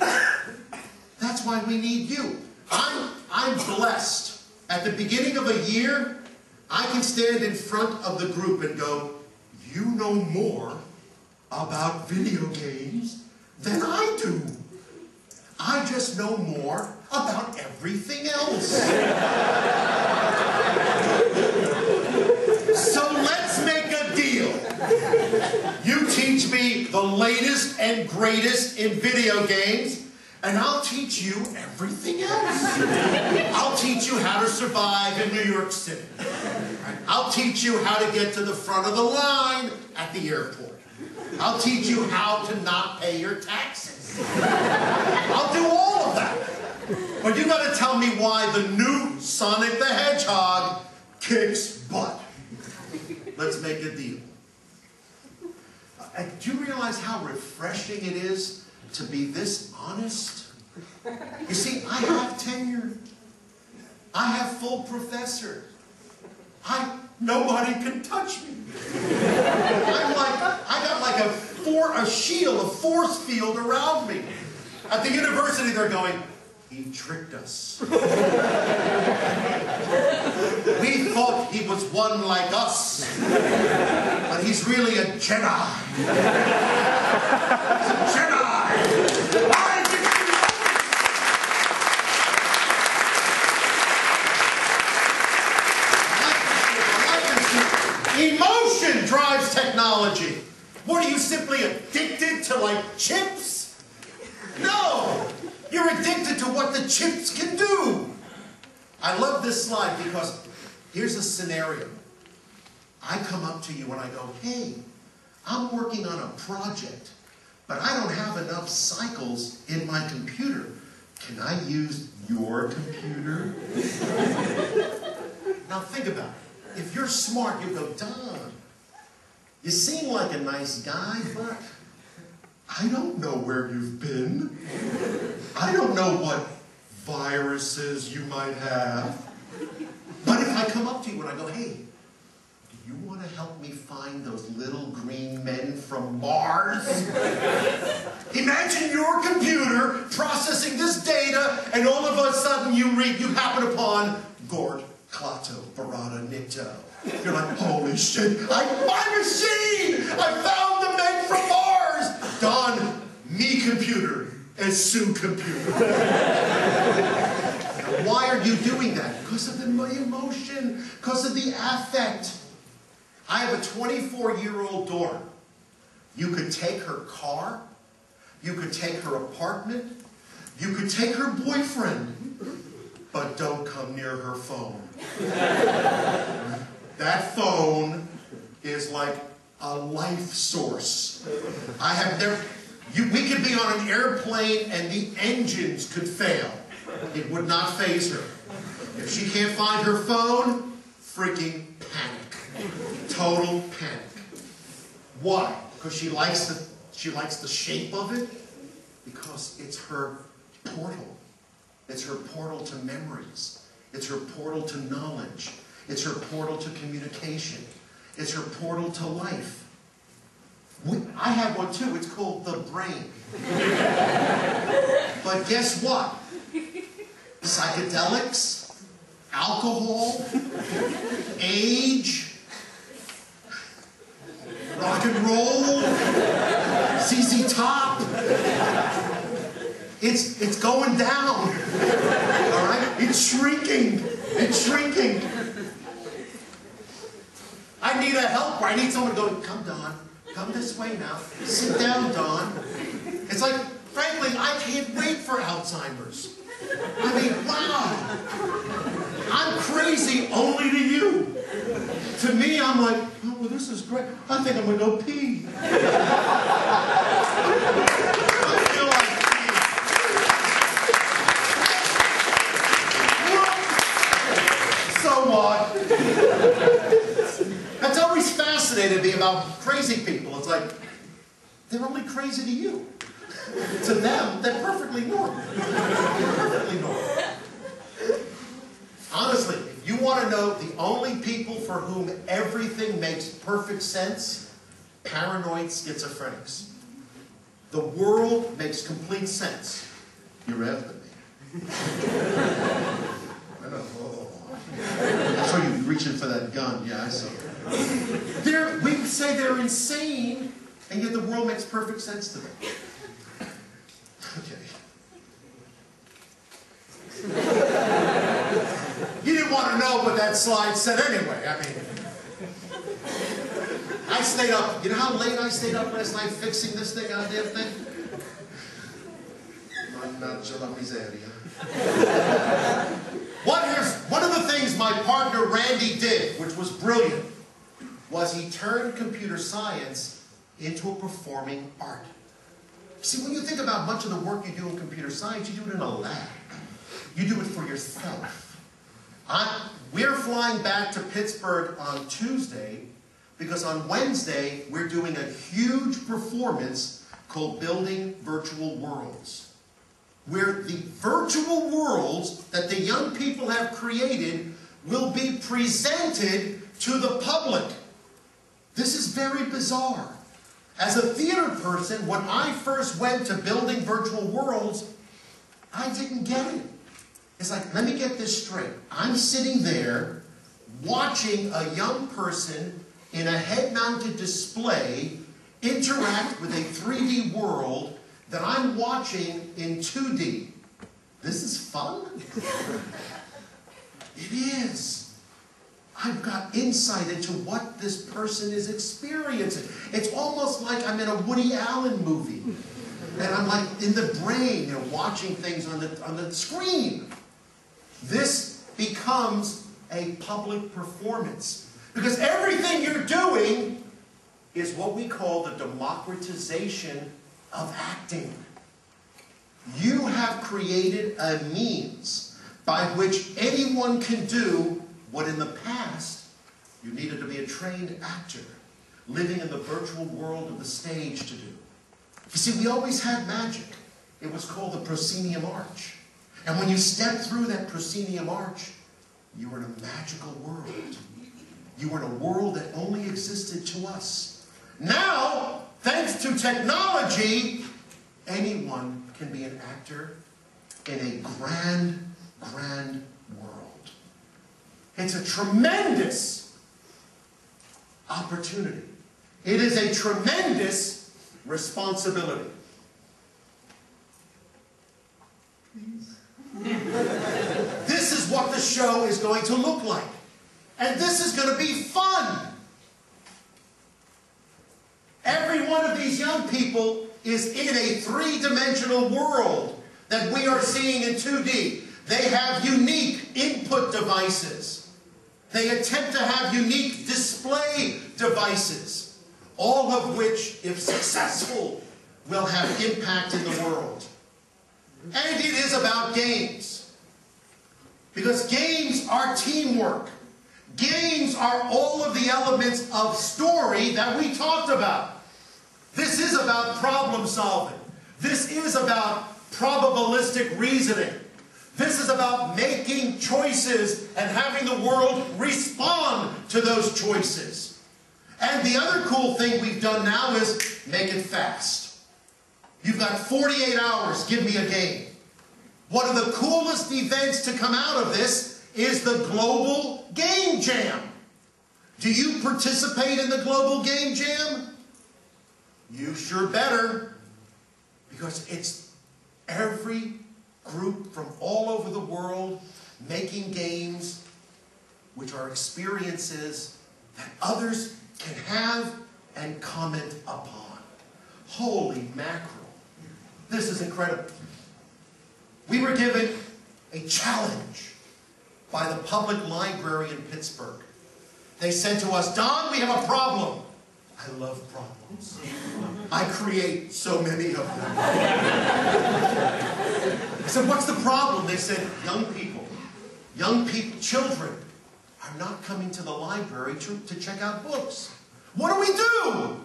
That's why we need you. I'm blessed. At the beginning of a year, I can stand in front of the group and go, you know more about video games than I do. I just know more about everything else. So let's make a deal. You teach me the latest and greatest in video games, and I'll teach you everything else. I'll teach you how to survive in New York City. I'll teach you how to get to the front of the line at the airport. I'll teach you how to not pay your taxes. I'll do all of that. But you got to tell me why the new Sonic the Hedgehog kicks butt. Let's make a deal. Do you realize how refreshing it is to be this honest? You see, I have tenure. I have full professor. Nobody can touch me. I got like a shield, a force field around me. At the university, they're going, he tricked us. We thought he was one like us, but he's really a Jedi. He's a Jedi. Emotion drives technology. What, are you simply addicted to, like, chips? No! You're addicted to what the chips can do. I love this slide because here's a scenario. I come up to you and I go, hey, I'm working on a project, but I don't have enough cycles in my computer. Can I use your computer? Now think about it. If you're smart, you go, Don, you seem like a nice guy, but I don't know where you've been. I don't know what viruses you might have. But if I come up to you and I go, hey, do you want to help me find those little green men from Mars? Imagine your computer processing this data, and all of a sudden you happen upon Gort, Klato, Barada, Nikto. You're like, holy shit, my machine! I found the men from Mars! Don, me computer, and Sue computer. Now, why are you doing that? Because of the emotion, because of the affect. I have a 24-year-old daughter. You could take her car, you could take her apartment, you could take her boyfriend, but don't come near her phone. That phone is like a life source. I have never... we could be on an airplane and the engines could fail. It would not faze her. If she can't find her phone, freaking panic. Total panic. Why? Because she likes the shape of it? Because it's her portal. It's her portal to memories. It's her portal to knowledge. It's her portal to communication. It's her portal to life. I have one too. It's called the brain. But guess what? Psychedelics, alcohol, age, rock and roll, ZZ Top. It's going down. All right? It's shrinking. It's shrinking. I need a helper. I need someone to go, come, Don. Come this way now. Sit down, Don. It's like, frankly, I can't wait for Alzheimer's. I mean, wow. I'm crazy only to you. To me, I'm like, oh, well, this is great. I think I'm going to go pee. I feel like peeing. So what? That's always fascinated me about crazy people. It's like, they're only crazy to you. To them, they're perfectly normal. They're perfectly normal. Honestly, if you want to know the only people for whom everything makes perfect sense, paranoid schizophrenics. The world makes complete sense. You're after me. I know. I saw you reaching for that gun. Yeah, I saw it. We say they're insane, and yet the world makes perfect sense to them. Okay. You didn't want to know what that slide said anyway. I mean, I stayed up. You know how late I stayed up last night fixing this thing, goddamn thing? Mannaggia la miseria. One of the things my partner Randy did, which was brilliant, was he turned computer science into a performing art. See, when you think about much of the work you do in computer science, you do it in a lab. You do it for yourself. We're flying back to Pittsburgh on Tuesday because on Wednesday we're doing a huge performance called Building Virtual Worlds, where the virtual worlds that the young people have created will be presented to the public. This is very bizarre. As a theater person, when I first went to Building Virtual Worlds, I didn't get it. It's like, let me get this straight. I'm sitting there watching a young person in a head-mounted display interact with a 3D world that I'm watching in 2D. This is fun? It is. I've got insight into what this person is experiencing. It's almost like I'm in a Woody Allen movie. And I'm like in the brain, you know, watching things on the screen. This becomes a public performance. Because everything you're doing is what we call the democratization of acting. You have created a means by which anyone can do what in the past you needed to be a trained actor living in the virtual world of the stage to do. You see, we always had magic. It was called the proscenium arch. And when you stepped through that proscenium arch, you were in a magical world. You were in a world that only existed to us. Now, thanks to technology, anyone can be an actor in a grand, grand world. It's a tremendous opportunity. It is a tremendous responsibility. This is what the show is going to look like. And this is going to be fun. Every one of these young people is in a three-dimensional world that we are seeing in 2D. They have unique input devices. They attempt to have unique display devices, all of which, if successful, will have impact in the world. And it is about games. Because games are teamwork. Games are all of the elements of story that we talked about. This is about problem solving. This is about probabilistic reasoning. This is about making choices and having the world respond to those choices. And the other cool thing we've done now is make it fast. You've got 48 hours, give me a game. One of the coolest events to come out of this is the Global Game Jam. Do you participate in the Global Game Jam? You sure better, because it's every group from all over the world making games which are experiences that others can have and comment upon. Holy mackerel. This is incredible. We were given a challenge by the public library in Pittsburgh. They said to us, "Don, we have a problem." I love problems. I create so many of them. I said, "What's the problem?" They said, young people, children are not coming to the library to check out books. What do we do?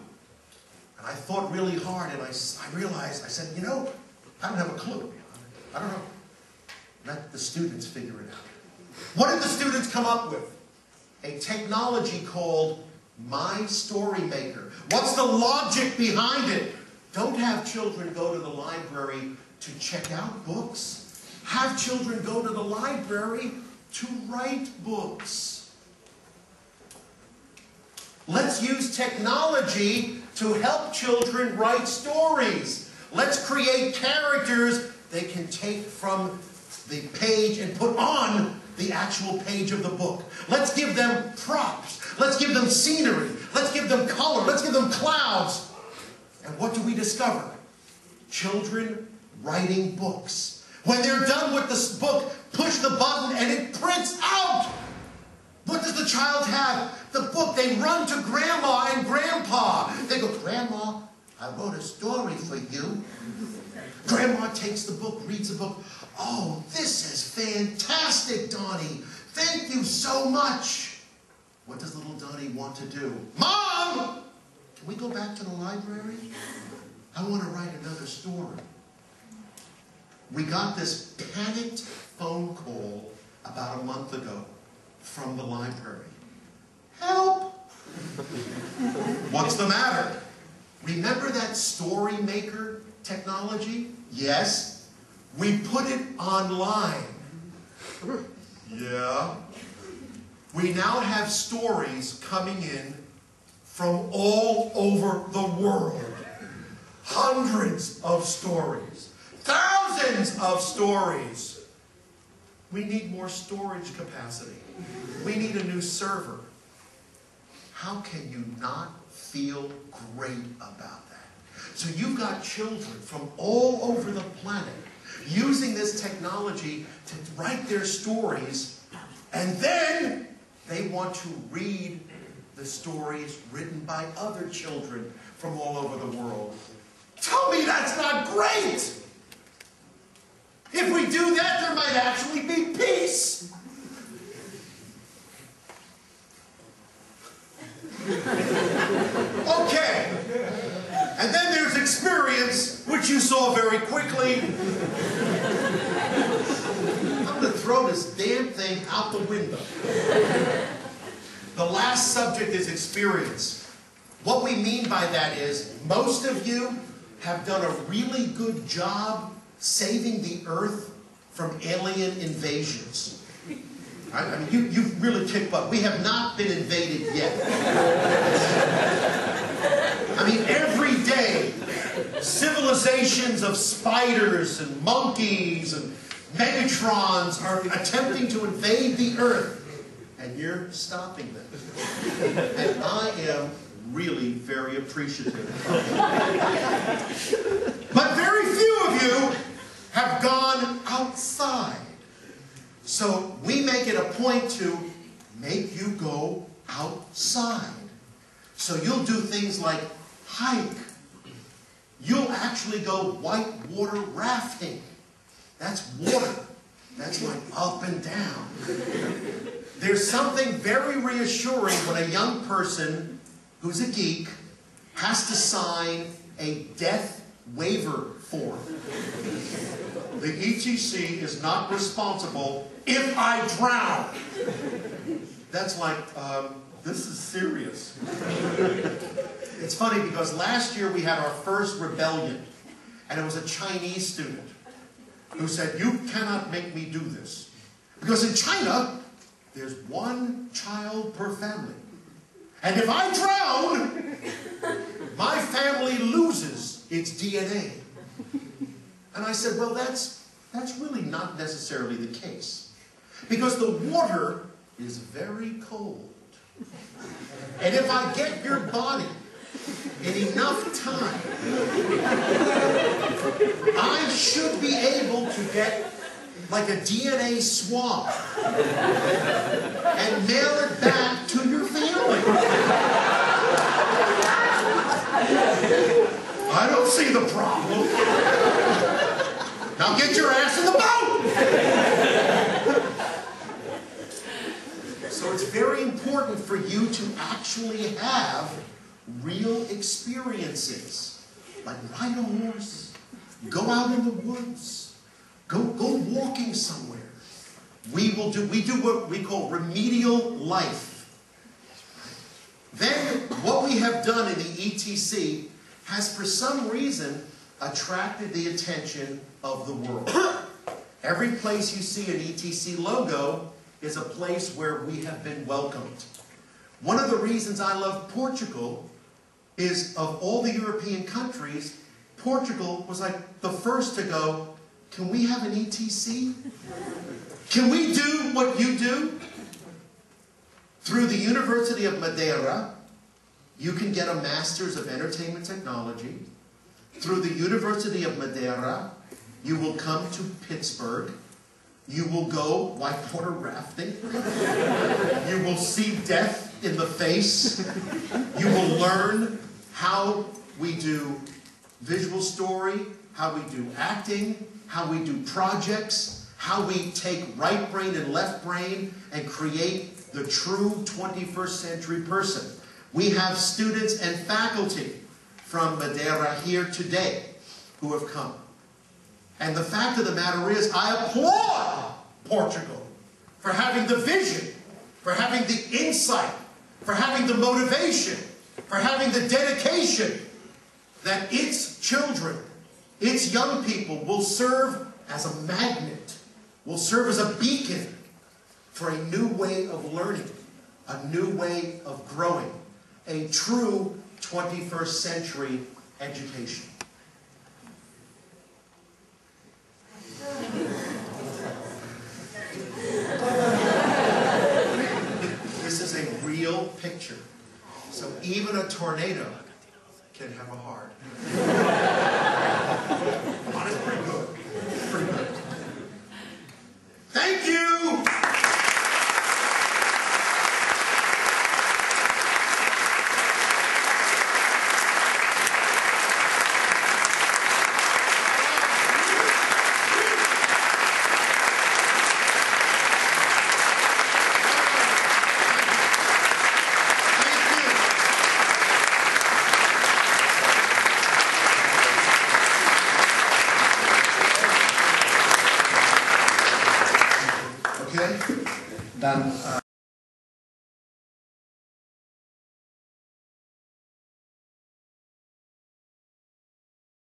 And I thought really hard, and I realized, I said, I don't have a clue. I don't know. Let the students figure it out. What did the students come up with? A technology called My Story Maker. What's the logic behind it? Don't have children go to the library to check out books. Have children go to the library to write books. Let's use technology to help children write stories. Let's create characters they can take from the page and put on the actual page of the book. Let's give them props. Let's give them scenery. Let's give them color. Let's give them clouds. And what do we discover? Children writing books. When they're done with this book, push the button and it prints out. What does the child have? The book. They run to Grandma and Grandpa. They go, "Grandma, I wrote a story for you." Grandma takes the book, reads the book. "Oh, this is fantastic, Donnie. Thank you so much." What does little Donnie want to do? "Mom, can we go back to the library? I want to write another story." We got this panicked phone call about a month ago from the library. "Help! What's the matter? Remember that Story Maker technology? Yes. We put it online." Yeah. We now have stories coming in from all over the world. Hundreds of stories. Thousands of stories. We need more storage capacity. We need a new server. How can you not feel great about that? So you've got children from all over the planet using this technology to write their stories, and then they want to read the stories written by other children from all over the world. Tell me that's not great! If we do that, there might actually be peace. Okay. And then there's experience, which you saw very quickly. I'm going to throw this damn thing out the window. The last subject is experience. What we mean by that is, most of you have done a really good job saving the earth from alien invasions. I mean, you've really kicked butt. We have not been invaded yet. I mean, every day, civilizations of spiders and monkeys and Megatrons are attempting to invade the earth, and you're stopping them. And I am really very appreciative. But very few of you have gone outside. So we make it a point to make you go outside. So you'll do things like hike. You'll actually go whitewater rafting. That's water. That's like up and down. There's something very reassuring when a young person who's a geek has to sign a death waiver form. The ETC is not responsible if I drown. That's like, this is serious. It's funny because last year we had our first rebellion, and it was a Chinese student who said, "You cannot make me do this. Because in China, there's one child per family. And if I drown, my family loses its DNA." And I said, well, that's really not necessarily the case. Because the water is very cold. And if I get your body in enough time, I should be able to get like a DNA swab and mail it back to your family. I don't see the problem. Now get your ass in the boat! So it's very important for you to actually have real experiences. Like ride a horse, go out in the woods, go walking somewhere. We do what we call remedial life. Then what we have done in the ETC has for some reason attracted the attention of the world. Every place you see an ETC logo is a place where we have been welcomed. One of the reasons I love Portugal is of all the European countries, Portugal was like the first to go, can we have an ETC? Can we do what you do? Through the University of Madeira, you can get a Master's of Entertainment Technology. Through the University of Madeira, you will come to Pittsburgh. You will go whitewater rafting. You will see death in the face. You will learn how we do visual story, how we do acting, how we do projects, how we take right brain and left brain and create the true 21st century person. We have students and faculty from Madeira here today who have come. And the fact of the matter is, I applaud Portugal for having the vision, for having the insight, for having the motivation, for having the dedication that its children, its young people will serve as a magnet, will serve as a beacon for a new way of learning, a new way of growing, a true 21st century education. This is a real picture. So even a tornado can have a heart. That's pretty good. Pretty good. Thank you! Dan